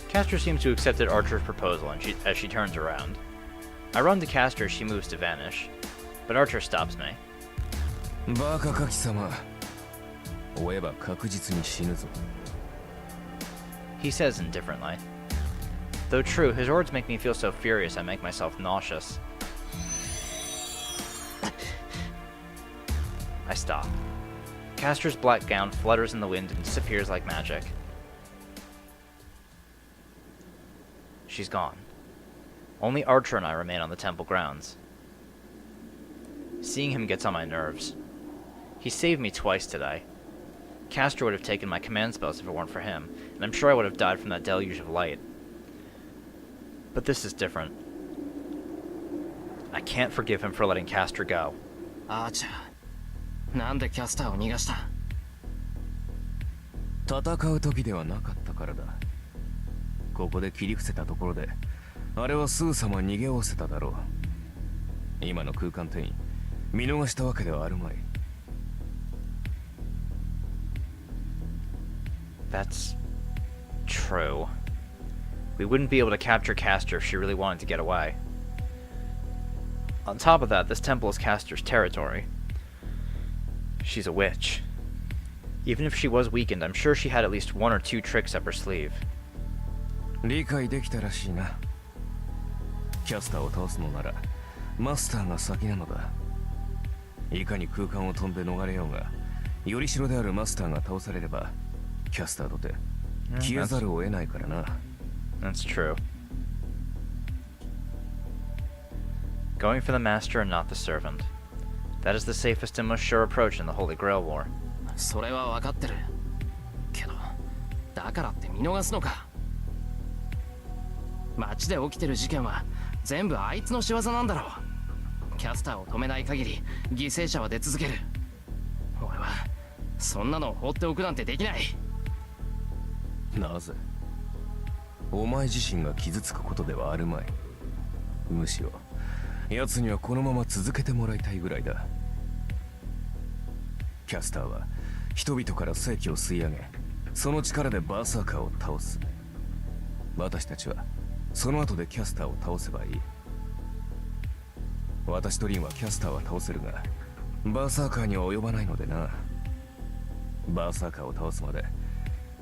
[SPEAKER 1] Castor seems to have accepted Archer's proposal as she turns around. I run to Castor as she moves to vanish, but Archer stops me.
[SPEAKER 7] バカカキ様、追えば確実に死ぬぞ。
[SPEAKER 1] He says indifferently. Though true, his words make me feel so furious I make myself nauseous. I stop. Castor's black gown flutters in the wind and disappears like magic. She's gone. Only Archer and I remain on the temple grounds. Seeing him gets on my nerves. He saved me twice today. Castor would have taken my command spells if it weren't for him, and I'm sure I would have died from that deluge of light. But this is different. I can't forgive him for letting Castor go.
[SPEAKER 2] あーちゃん、なんでキャスターを逃がした？
[SPEAKER 7] 戦う時ではなかったからだ。ここで切り伏せたところであれはすぐさま逃げおせただろう。今の空間転移見逃したわけではあるまい。
[SPEAKER 1] That's true. We wouldn't be able to capture Castor if she really wanted to get away. On top of that, this temple is Castor's territory. She's a witch. Even if she was weakened, I'm sure she had at least one or two tricks up her sleeve.
[SPEAKER 7] 理解できたらしいな。キャスターを倒すのならマスターが先なのだ。いかに空間を飛んで逃れようが、よりしろであるマスターが倒されればキャスターとて消えざるを得ないからな。
[SPEAKER 1] That's true. Going for the master and not the servant. That is the safest and most sure approach in the Holy Grail War.
[SPEAKER 2] それは分かってる。けど、だからって見逃すのか。街で起きてる事件は全部あいつの仕業なんだろう。キャスターを止めない限り犠牲者は出続ける。俺はそんなのを放っておくなんてできない。
[SPEAKER 7] なぜ？お前自身が傷つくことではあるまい。むしろ奴にはこのまま続けてもらいたいぐらいだ。キャスターは人々から正気を吸い上げ、その力でバーサーカーを倒す。私たちはその後でキャスターを倒せばいい。私とリンはキャスターは倒せるがバーサーカーには及ばないのでな。バーサーカーを倒すまで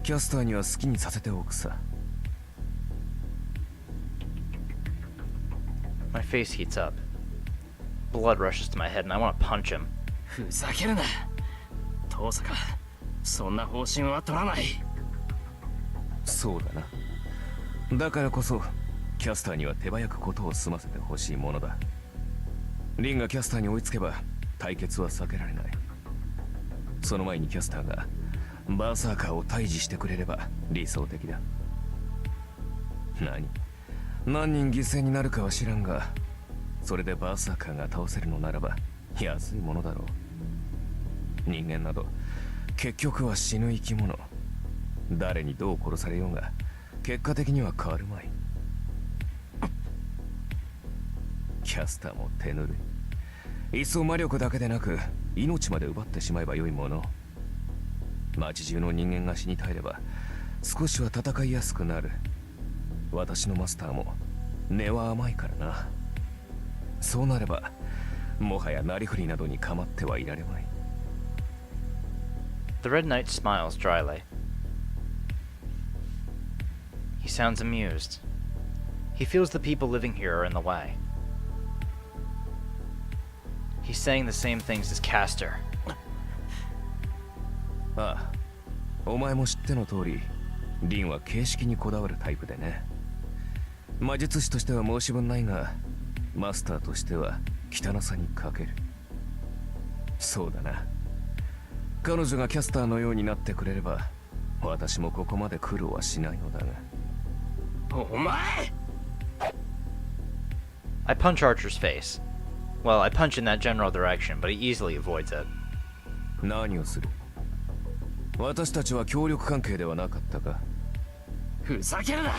[SPEAKER 7] キャスターには好きにさせておくさ。
[SPEAKER 1] My face heats up. Blood rushes to my head and I want to punch him.
[SPEAKER 2] ふざけるな。遠坂、そんな方針は取らない。
[SPEAKER 7] そうだな。だからこそキャスターには手早くことを済ませてほしいものだ。リンがキャスターに追いつけば対決は避けられない。その前にキャスターがバーサーカーを退治してくれれば理想的だ。何人犠牲になるかは知らんが、それでバーサーカーが倒せるのならば安いものだろう。人間など結局は死ぬ生き物。誰にどう殺されようが結果的には変わるまい。キャスターも手ぬるい。いっそ魔力だけでなく命まで奪ってしまえばよいもの。町中の人間が死に絶えれば少しは戦いやすくなる。私のマスターも根は甘いからな。そうなればもはやなりふりなどに構ってはいられまい。
[SPEAKER 1] The Red Knight smiles dryly. He sounds amused. He feels the people living here are in the way. He's saying the same things as Castor.
[SPEAKER 7] ああ、お前も知っての通りリンは形式にこだわるタイプでね。魔術師としては申し分ないがマスターとしては汚さに欠ける。そうだな。彼女がキャスターのようになってくれれば私もここまで苦労はしないのだが。
[SPEAKER 2] お前！
[SPEAKER 1] I punch Archer's face. Well, I punch in that general direction, but he easily avoids it.
[SPEAKER 7] 何をする？私たちは協力関係ではなかったか？
[SPEAKER 2] ふざけるな。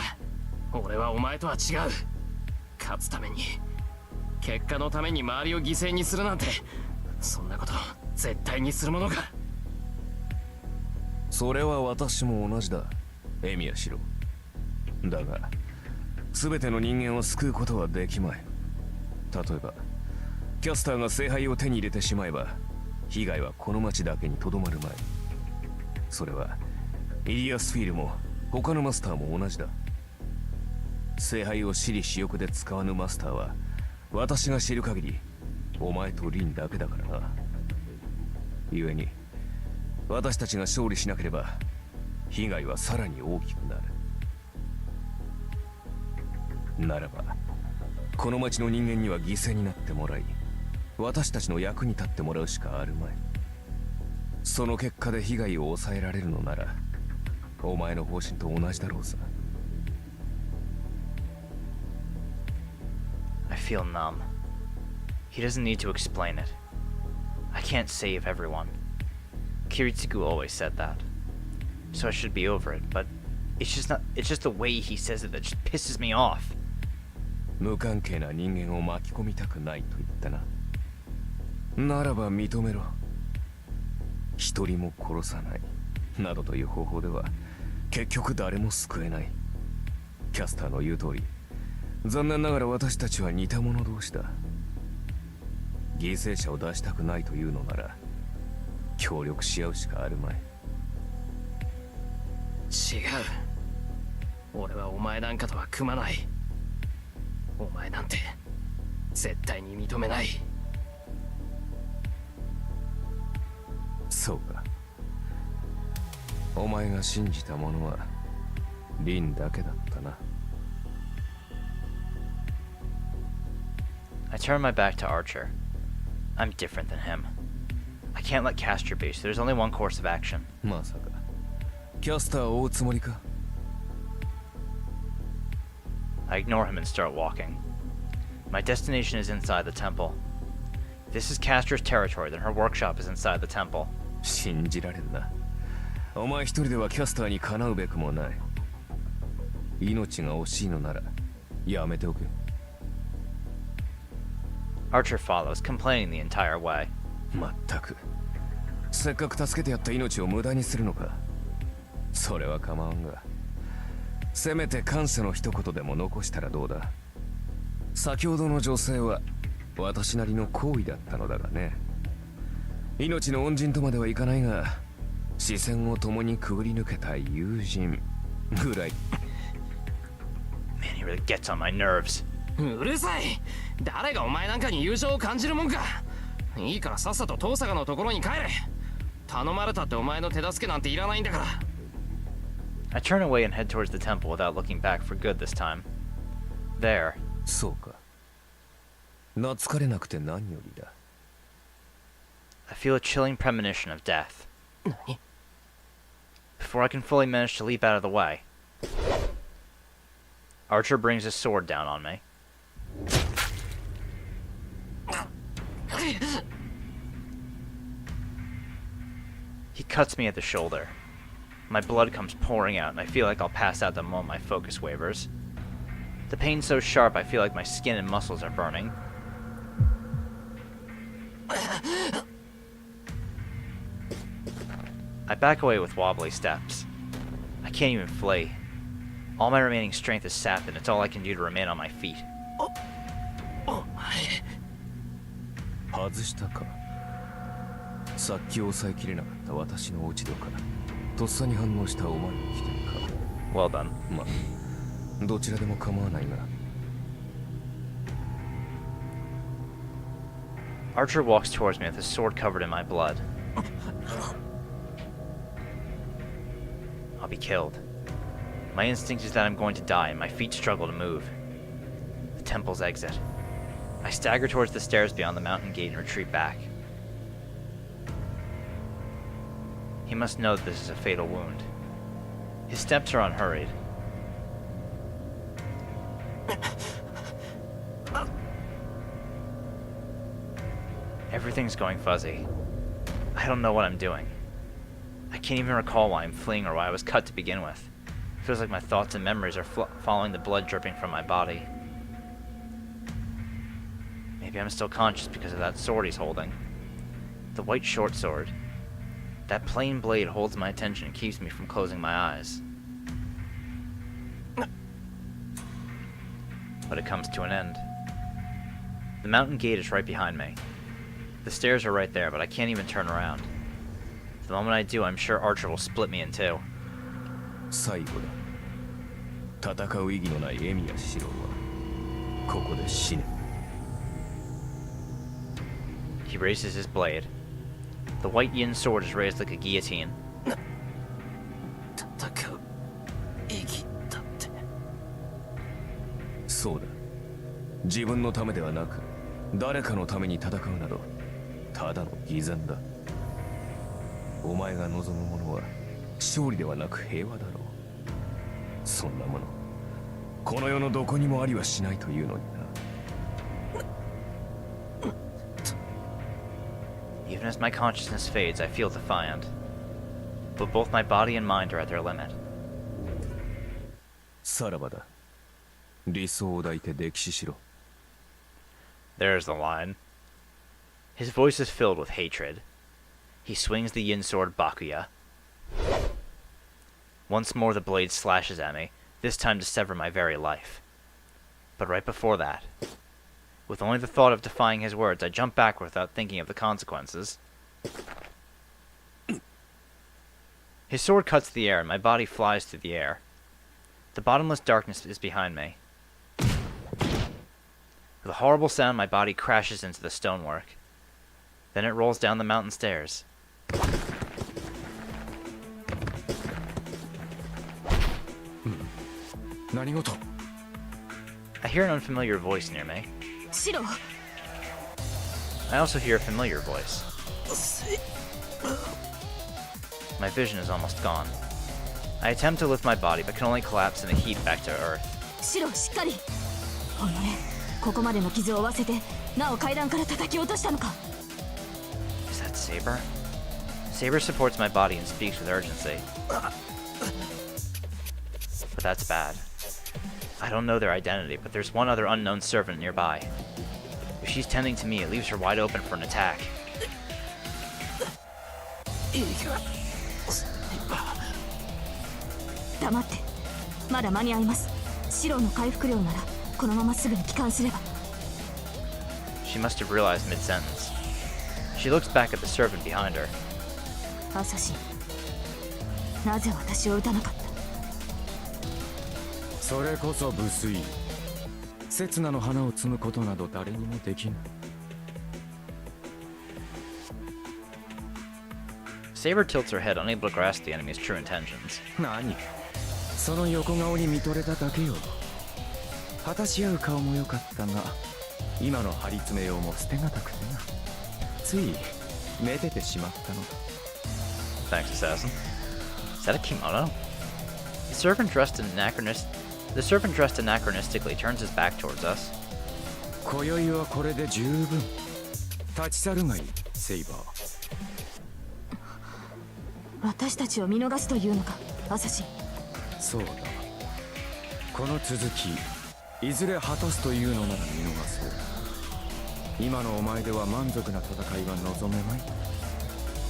[SPEAKER 2] 俺はお前とは違う。勝つために、結果のために周りを犠牲にするなんて、そんなこと絶対にするものか。
[SPEAKER 7] それは私も同じだ、エミヤシロ。だが全ての人間を救うことはできまい。例えばキャスターが聖杯を手に入れてしまえば被害はこの町だけにとどまるまい。それはイリアスフィールも他のマスターも同じだ。聖杯を私利私欲で使わぬマスターは私が知る限りお前とリンだけだからな。故に私たちが勝利しなければ被害はさらに大きくなる。ならばこの町の人間には犠牲になってもらい私たちの役に立ってもらうしかあるまい。その結果で被害を抑えられるのならお前の方針と同じだろうさ。
[SPEAKER 1] I feel numb. He doesn't need to explain it. I can't save everyone. Kiritsugu always said that. So I should be over it, but it's just the way he says it that just pisses me off.
[SPEAKER 7] 無関係な人間を巻き込みたくないと言ったな。ならば認めろ。一人も殺さないなどという方法では結局誰も救えない。キャスターの言う通り残念ながら私たちは似た者同士だ。犠牲者を出したくないというのなら協力し合うしかあるまい。
[SPEAKER 2] 違う。俺はお前なんかとは組まない。お前なんて絶対に認めない。
[SPEAKER 7] そうか。お前が信じたものはリンだけだったな。
[SPEAKER 1] I turn my back to Archer. I'm different than him. I can't let Castor be, so there's only one course of action.
[SPEAKER 7] まさかキャスターを追うつもりか？
[SPEAKER 1] I ignore him and start walking. My destination is inside the temple. If this is Castor's territory, then her workshop is inside the temple.
[SPEAKER 7] 信じられんな。お前一人ではキャスターにかなうべくもない。命が惜しいのならやめておけ。
[SPEAKER 1] Archer follows, complaining the entire way.
[SPEAKER 7] まったくせっかく助けてやった命を無駄にするのか。それは構わんがせめて感謝の一言でも残したらどうだ。先ほどの女性は私なりの行為だったのだがね。命の恩人とまではいかないが、視線を共にくぐり抜けた友人ぐらい。
[SPEAKER 1] Man, he really gets on my nerves.
[SPEAKER 2] うるさい。誰がお前なんかに友情を感じるもんか。いいからさっさと遠坂のところに帰れ。頼まれたってお前の手助けなんていらないんだから。
[SPEAKER 1] I turn away and head towards the temple without looking back for good this time. There,
[SPEAKER 7] そうか。懐かれなくて何よりだ。
[SPEAKER 1] I feel a chilling premonition of death.
[SPEAKER 2] 何？
[SPEAKER 1] Before I can fully manage to leap out of the way, Archer brings his sword down on me. He cuts me at the shoulder. My blood comes pouring out, and I feel like I'll pass out the moment my focus wavers. The pain's so sharp, I feel like my skin and muscles are burning. I back away with wobbly steps. I can't even flee. All my remaining strength is sapped, and it's all I can do to remain on my feet.
[SPEAKER 2] お前。
[SPEAKER 7] 外したか。さっき抑えきれなかった私の落ち度からとっさに反応したお前の機転か。
[SPEAKER 1] Well done.
[SPEAKER 7] まあどちらでも構わないが。
[SPEAKER 1] Archer walks towards me with his sword covered in my blood. I'll be killed. My instinct is that I'm going to die, and my feet struggle to move. The temple's exit. I stagger towards the stairs beyond the mountain gate and retreat back. He must know that this is a fatal wound. His steps are unhurried. Everything's going fuzzy. I don't know what I'm doing. I can't even recall why I'm fleeing or why I was cut to begin with. It feels like my thoughts and memories are following the blood dripping from my body. Maybe I'm still conscious because of that sword he's holding. The white short sword. That plain blade holds my attention and keeps me from closing my eyes. But it comes to an end. The mountain gate is right behind me. The stairs are right there, but I can't even turn around. The moment I do, I'm sure Archer will split me in two.
[SPEAKER 7] 最後だ。戦う意義のないエミヤ四郎はここで死ね。
[SPEAKER 1] He raises his blade. The white yin sword is raised like a guillotine.
[SPEAKER 2] 戦う意義だって。
[SPEAKER 7] そうだ。自分のためではなく誰かのために戦うなどただの偽善だ。お前が望むものは勝利ではなく平和だろう。そんなものこの世のどこにもありはしないというのにな。
[SPEAKER 1] Even as my consciousness fades, I feel defiant. But both my body and mind are at their limit.
[SPEAKER 7] さらばだ。理想を抱いて溺死しろ。
[SPEAKER 1] There's the line. His voice is filled with hatred. He swings the yin sword Bakuya. Once more the blade slashes at me, this time to sever my very life. But right before that, with only the thought of defying his words, I jump back without thinking of the consequences. His sword cuts the air and my body flies through the air. The bottomless darkness is behind me. With a horrible sound, my body crashes into the stonework. Then it rolls down the mountain stairs. I hear an unfamiliar voice near me.
[SPEAKER 5] シロ
[SPEAKER 1] I also hear a familiar voice. My vision is almost gone. I attempt to lift my body, but can only collapse in a heap back to earth.
[SPEAKER 5] シロしっかりおのれここまでの傷を負わせてなお階段から叩き落としたのか
[SPEAKER 1] Is that Saber? Saber supports my body and speaks with urgency. But that's bad. I don't know their identity, but there's one other unknown servant nearby. If she's tending to me, it leaves her wide open for an attack.
[SPEAKER 5] 黙ってまだ間に合います。シローの回復量ならこのまますぐに帰還すれば。
[SPEAKER 1] She must have realized mid-sentence. She looks back at the servant behind her.
[SPEAKER 5] アサシン、なぜ私を撃たなかった？
[SPEAKER 7] それこそ無粋。刹那の花を摘むことなど誰にもできぬ。
[SPEAKER 1] Saber tilts her head, unable to grasp the enemy's true intentions.
[SPEAKER 7] 何？その横顔に見とれただけよ。果たし合う顔も良かったが、今の張り詰めようも捨てがたくてな。ついめでてしまったのだ。
[SPEAKER 1] Thanks, assassin. Is that a kimono? The servant dressed anachronistically turns his back towards us.
[SPEAKER 7] 今宵はこれで十分。立ち去るがいい、セイバー。
[SPEAKER 5] 私たちを見逃すというのか、アサシン。
[SPEAKER 7] そうだ。この続き、いずれ果たすというのなら見逃そう。今のお前では満足な戦いは望めまい。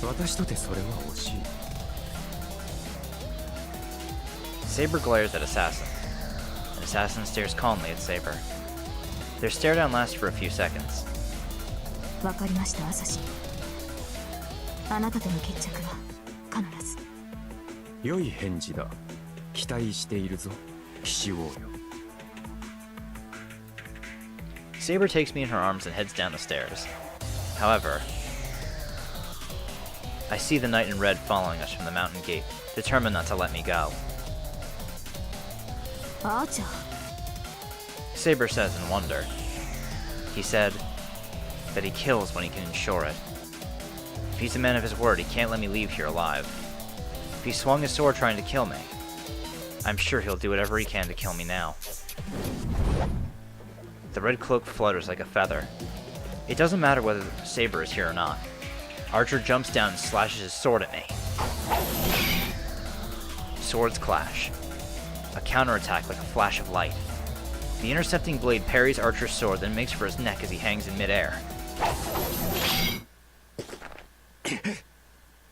[SPEAKER 7] 私とてそれは惜しい。
[SPEAKER 1] Saber glares at Assassin, and Assassin stares calmly at Saber. Their stare down lasts for a few seconds.
[SPEAKER 5] わかりました、アサシン。あなたとの決着は必ず。
[SPEAKER 7] 良い返事だ。期待しているぞ、騎士王よ。
[SPEAKER 1] Saber takes me in her arms and heads down the stairs. However, I see the knight in red following us from the mountain gate, determined not to let me go.
[SPEAKER 5] アーチャー。
[SPEAKER 1] Saber says in wonder. He said that he kills when he can ensure it. If he's a man of his word, he can't let me leave here alive. If he swung his sword trying to kill me, I'm sure he'll do whatever he can to kill me now. The red cloak flutters like a feather. It doesn't matter whether Saber is here or not. Archer jumps down and slashes his sword at me. Swords clash. A counterattack like a flash of light. The intercepting blade parries Archer's sword, then makes for his neck as he hangs in midair.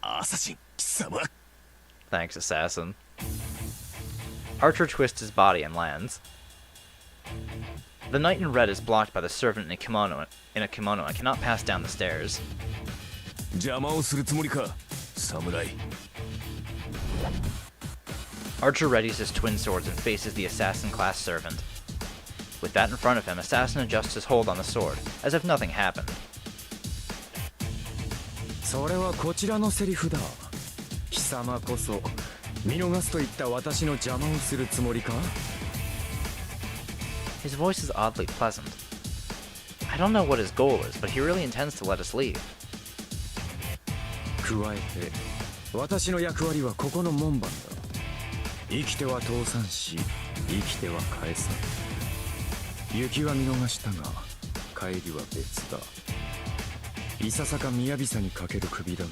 [SPEAKER 7] アサシン貴様。
[SPEAKER 1] Thanks, assassin. Archer twists his body and lands. The knight in red is blocked by the servant in a kimono and cannot pass down the stairs.
[SPEAKER 7] 邪魔をするつもりか、侍。
[SPEAKER 1] Archer readies his twin swords and faces the assassin-class servant. With that in front of him, Assassin adjusts his hold on the sword, as if nothing happened.
[SPEAKER 7] それはこちらのセリフだ。貴様こそ見逃すといった私の邪魔をするつもりか？
[SPEAKER 1] His voice is oddly pleasant. I don't know what his goal is, but he really intends to let us leave.
[SPEAKER 7] 加えて私の役割はここの門番だ。生きては倒産し、生きては返さん。行きは見逃したが、帰りは別だ。いささか雅さにかける首だが、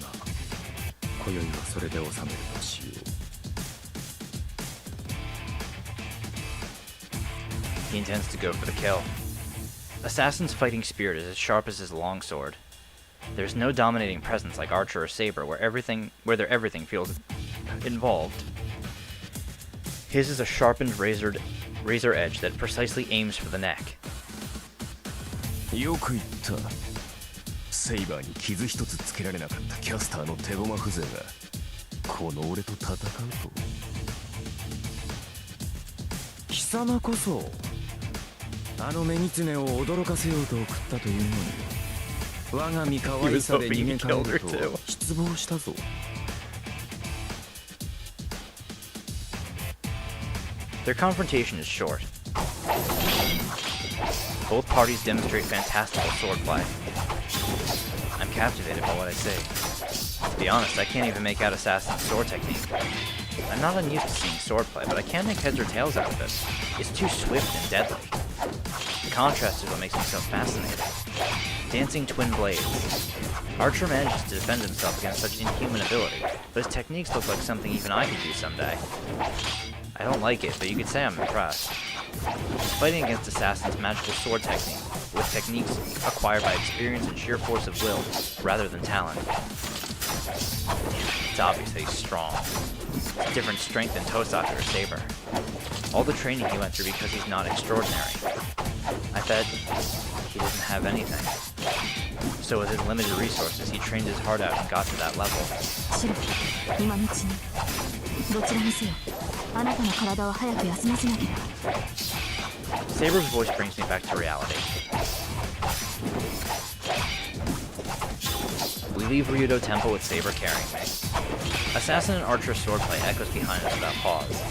[SPEAKER 7] 今宵はそれで収めるとしよう。
[SPEAKER 1] He intends to go for the kill. Assassin's fighting spirit is as sharp as his longsword. There's no dominating presence like Archer or Saber where everything feels involved. His is a sharpened razor edge that precisely aims for the neck.
[SPEAKER 7] よく言った。セイバーに傷一つつけられなかったキャスターの手駒風情がこの俺と戦うと。貴様こそあのメニツネを驚かせようと送ったというのに、我が身可愛さで逃げ帰ると失望したぞ。
[SPEAKER 1] Their confrontation is short. Both parties demonstrate fantastical swordplay. I'm captivated by what I see. To be honest, I can't even make out Assassin's sword technique. I'm not unused to seeing swordplay, but I can't make heads or tails out of it. It's too swift and deadly. The contrast is what makes me so fascinating. Dancing twin blades. Archer manages to defend himself against such inhuman ability, but his techniques look like something even I could do someday. I don't like it, but you could say I'm impressed. He's fighting against Assassin's magical sword technique, with techniques acquired by experience and sheer force of will, rather than talent. It's obvious that he's strong. different strength than Tosaka or Saber. All the training he went through because he's not extraordinary. I bet he didn't have anything. So with his limited resources, he trained his heart out and got to that level.
[SPEAKER 5] シロ、今のうちにどちらにせよあなたの体を早く休ませなければ。
[SPEAKER 1] Saber's voice brings me back to reality. We leave Ryudo Temple with Saber carrying me. Assassin and Archer swordplay echoes behind us without pause.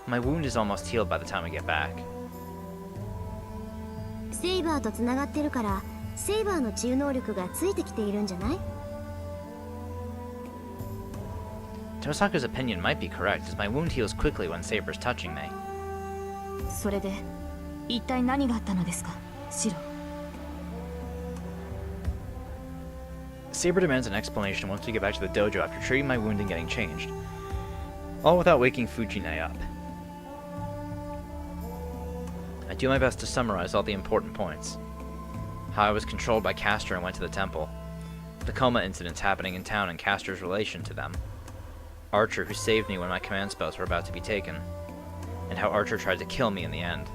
[SPEAKER 1] My wound is almost healed by the time I get back.
[SPEAKER 3] セイバーとつながってるからセイバーの治癒能力がついてきているんじゃない？
[SPEAKER 1] Tosaka's opinion might be correct, as my wound heals quickly when Saber's touching me.
[SPEAKER 5] それで一体何があったのですか、シロ。
[SPEAKER 1] Saber demands an explanation once we get back to the dojo after treating my wound and getting changed. All without waking Fujine up. I do my best to summarize all the important points. How I was controlled by Castor and went to the temple. The coma incidents happening in town and Castor's relation to them. Archer who saved me when my command spells were about to be taken. And how Archer tried to kill me in the end.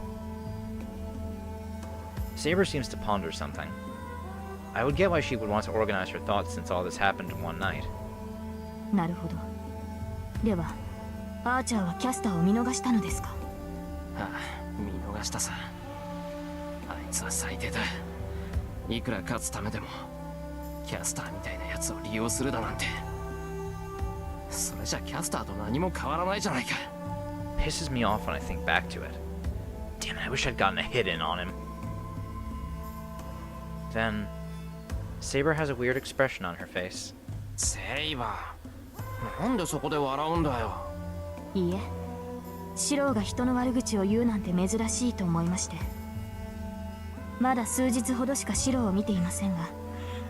[SPEAKER 1] Saber seems to ponder something. I would get why she would want to organize her thoughts since all this happened in one night.
[SPEAKER 5] なるほど。では、アーチャーはキャスターを見逃したのですか。
[SPEAKER 2] ああ、見逃したさ。あいつは最低だ。いくら勝つためでもキャスターみたいなやつを利用するだなんて。それじゃキャスターと何も変わらないじゃないか。
[SPEAKER 1] Pisses me off when I think back to it. Damn it, I wish I'd gotten a hit in on him. Then, Saber has a weird expression on her face.
[SPEAKER 2] セイバー、なんでそこで笑うんだよ。
[SPEAKER 5] いいえ、シロが人の悪口を言うなんて珍しいと思いまして。まだ数日ほどしかシロを見ていませんが、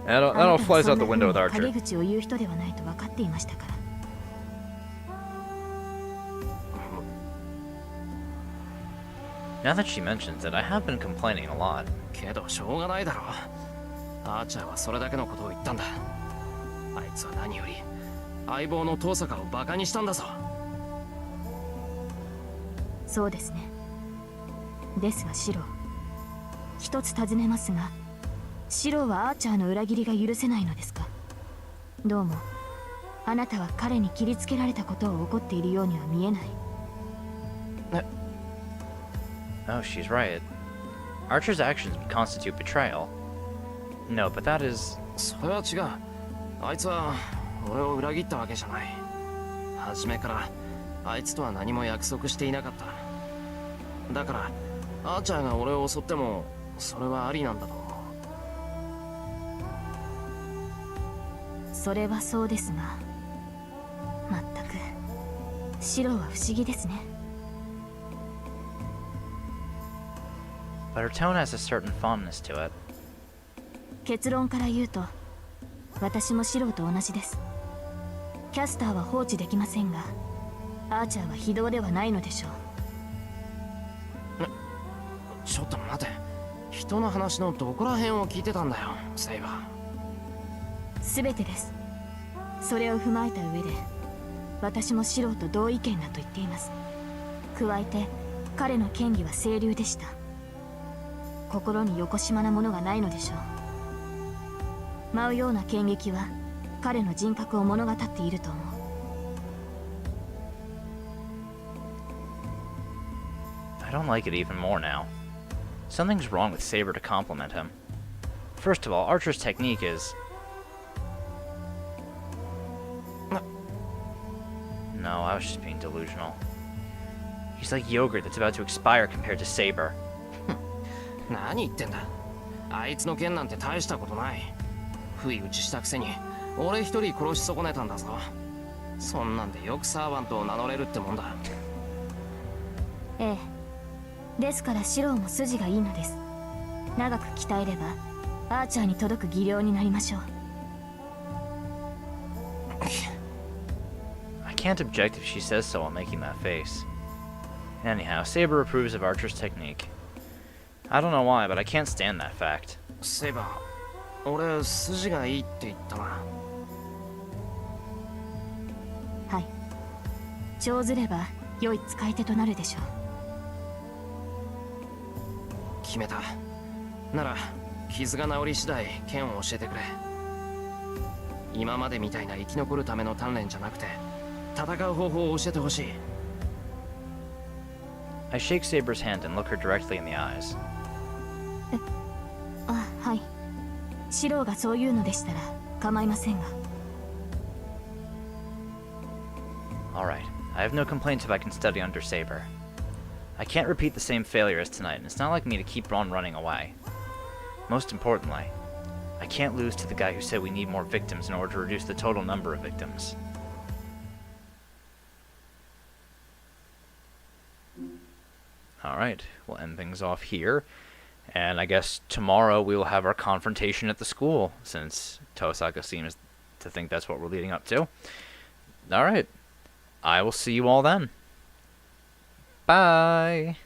[SPEAKER 1] That all flies out the window with
[SPEAKER 5] 陰
[SPEAKER 1] Archer.
[SPEAKER 5] 口を言う人ではないと分かっていましたから。
[SPEAKER 1] Now that she mentions it, I have been complaining a lot.
[SPEAKER 2] けどしょうがないだろう。アーチャーはそれだけのことを言ったんだ。あいつは何より相棒の遠坂をバカにしたんだぞ。
[SPEAKER 5] そうですね。ですがシロ、一つ尋ねますが、シロはアーチャーの裏切りが許せないのですか。どうもあなたは彼に切りつけられたことを怒っているようには見えない。
[SPEAKER 1] Oh, she's right. Archer's actions would constitute betrayal. No, but that is...
[SPEAKER 2] それは違う。あいつは俺を裏切ったわけじゃない。初めからあいつとは何も約束していなかった。だからアーチャーが俺を襲ってもそれはありなんだと思う。
[SPEAKER 5] それはそうですが、まったくシロは不思議ですね。
[SPEAKER 1] But her tone has a certain fondness to it.
[SPEAKER 5] 結論から言うと、私もシロと同じです。キャスターは放置できませんが、アーチャーは非道ではないのでしょう。
[SPEAKER 2] ちょっと待て。人の話のどこら辺を聞いてたんだよ、セイバー。
[SPEAKER 5] 全てです。それを踏まえた上で、私もシロと同意見だと言っています。加えて、彼の権利は清流でした。心によこしまなものがないのでしょう。舞うような剣撃は彼の人格を物語っていると思う。
[SPEAKER 1] I don't like it even more now. Something's wrong with Saber to compliment him. First of all, Archer's technique is... No, I was just being delusional. He's like yogurt that's about to expire compared to Saber.
[SPEAKER 2] 何言ってんだ。あいつの剣なんて大したことない。不意打ちしたくせに俺一人殺し損ねたんだぞ。そんなんでよくサーバントを名乗れるってもんだ。
[SPEAKER 5] ええ、ですからシロも筋がいいのです。長く鍛えればアーチャーに届く技量になりましょう。
[SPEAKER 1] I can't object if she says so while making that face. Anyhow, Saber approves of Archer's technique. I don't know why, but I can't stand that fact.
[SPEAKER 2] セイバー、俺筋がいいって言ったな。
[SPEAKER 5] はい。長ずれば良い使い手となるでしょう。
[SPEAKER 2] 決めた。なら傷が治り次第剣を教えてくれ。今までみたいな生き残るための鍛錬じゃなくて戦う方法を教えてほしい。
[SPEAKER 1] I shake Saber's hand and look her directly in the eyes.
[SPEAKER 5] あ、はい。シローがそういうのでしたら構いませんが。
[SPEAKER 1] Alright, I have no complaints if I can study under Saber. I can't repeat the same failure as tonight, and it's not like me to keep on running away. Most importantly, I can't lose to the guy who said we need more victims in order to reduce the total number of victims. Alright, we'll end things off here. And I guess tomorrow we will have our confrontation at the school, since Tosaka seems to think that's what we're leading up to. Alright, I will see you all then. Bye!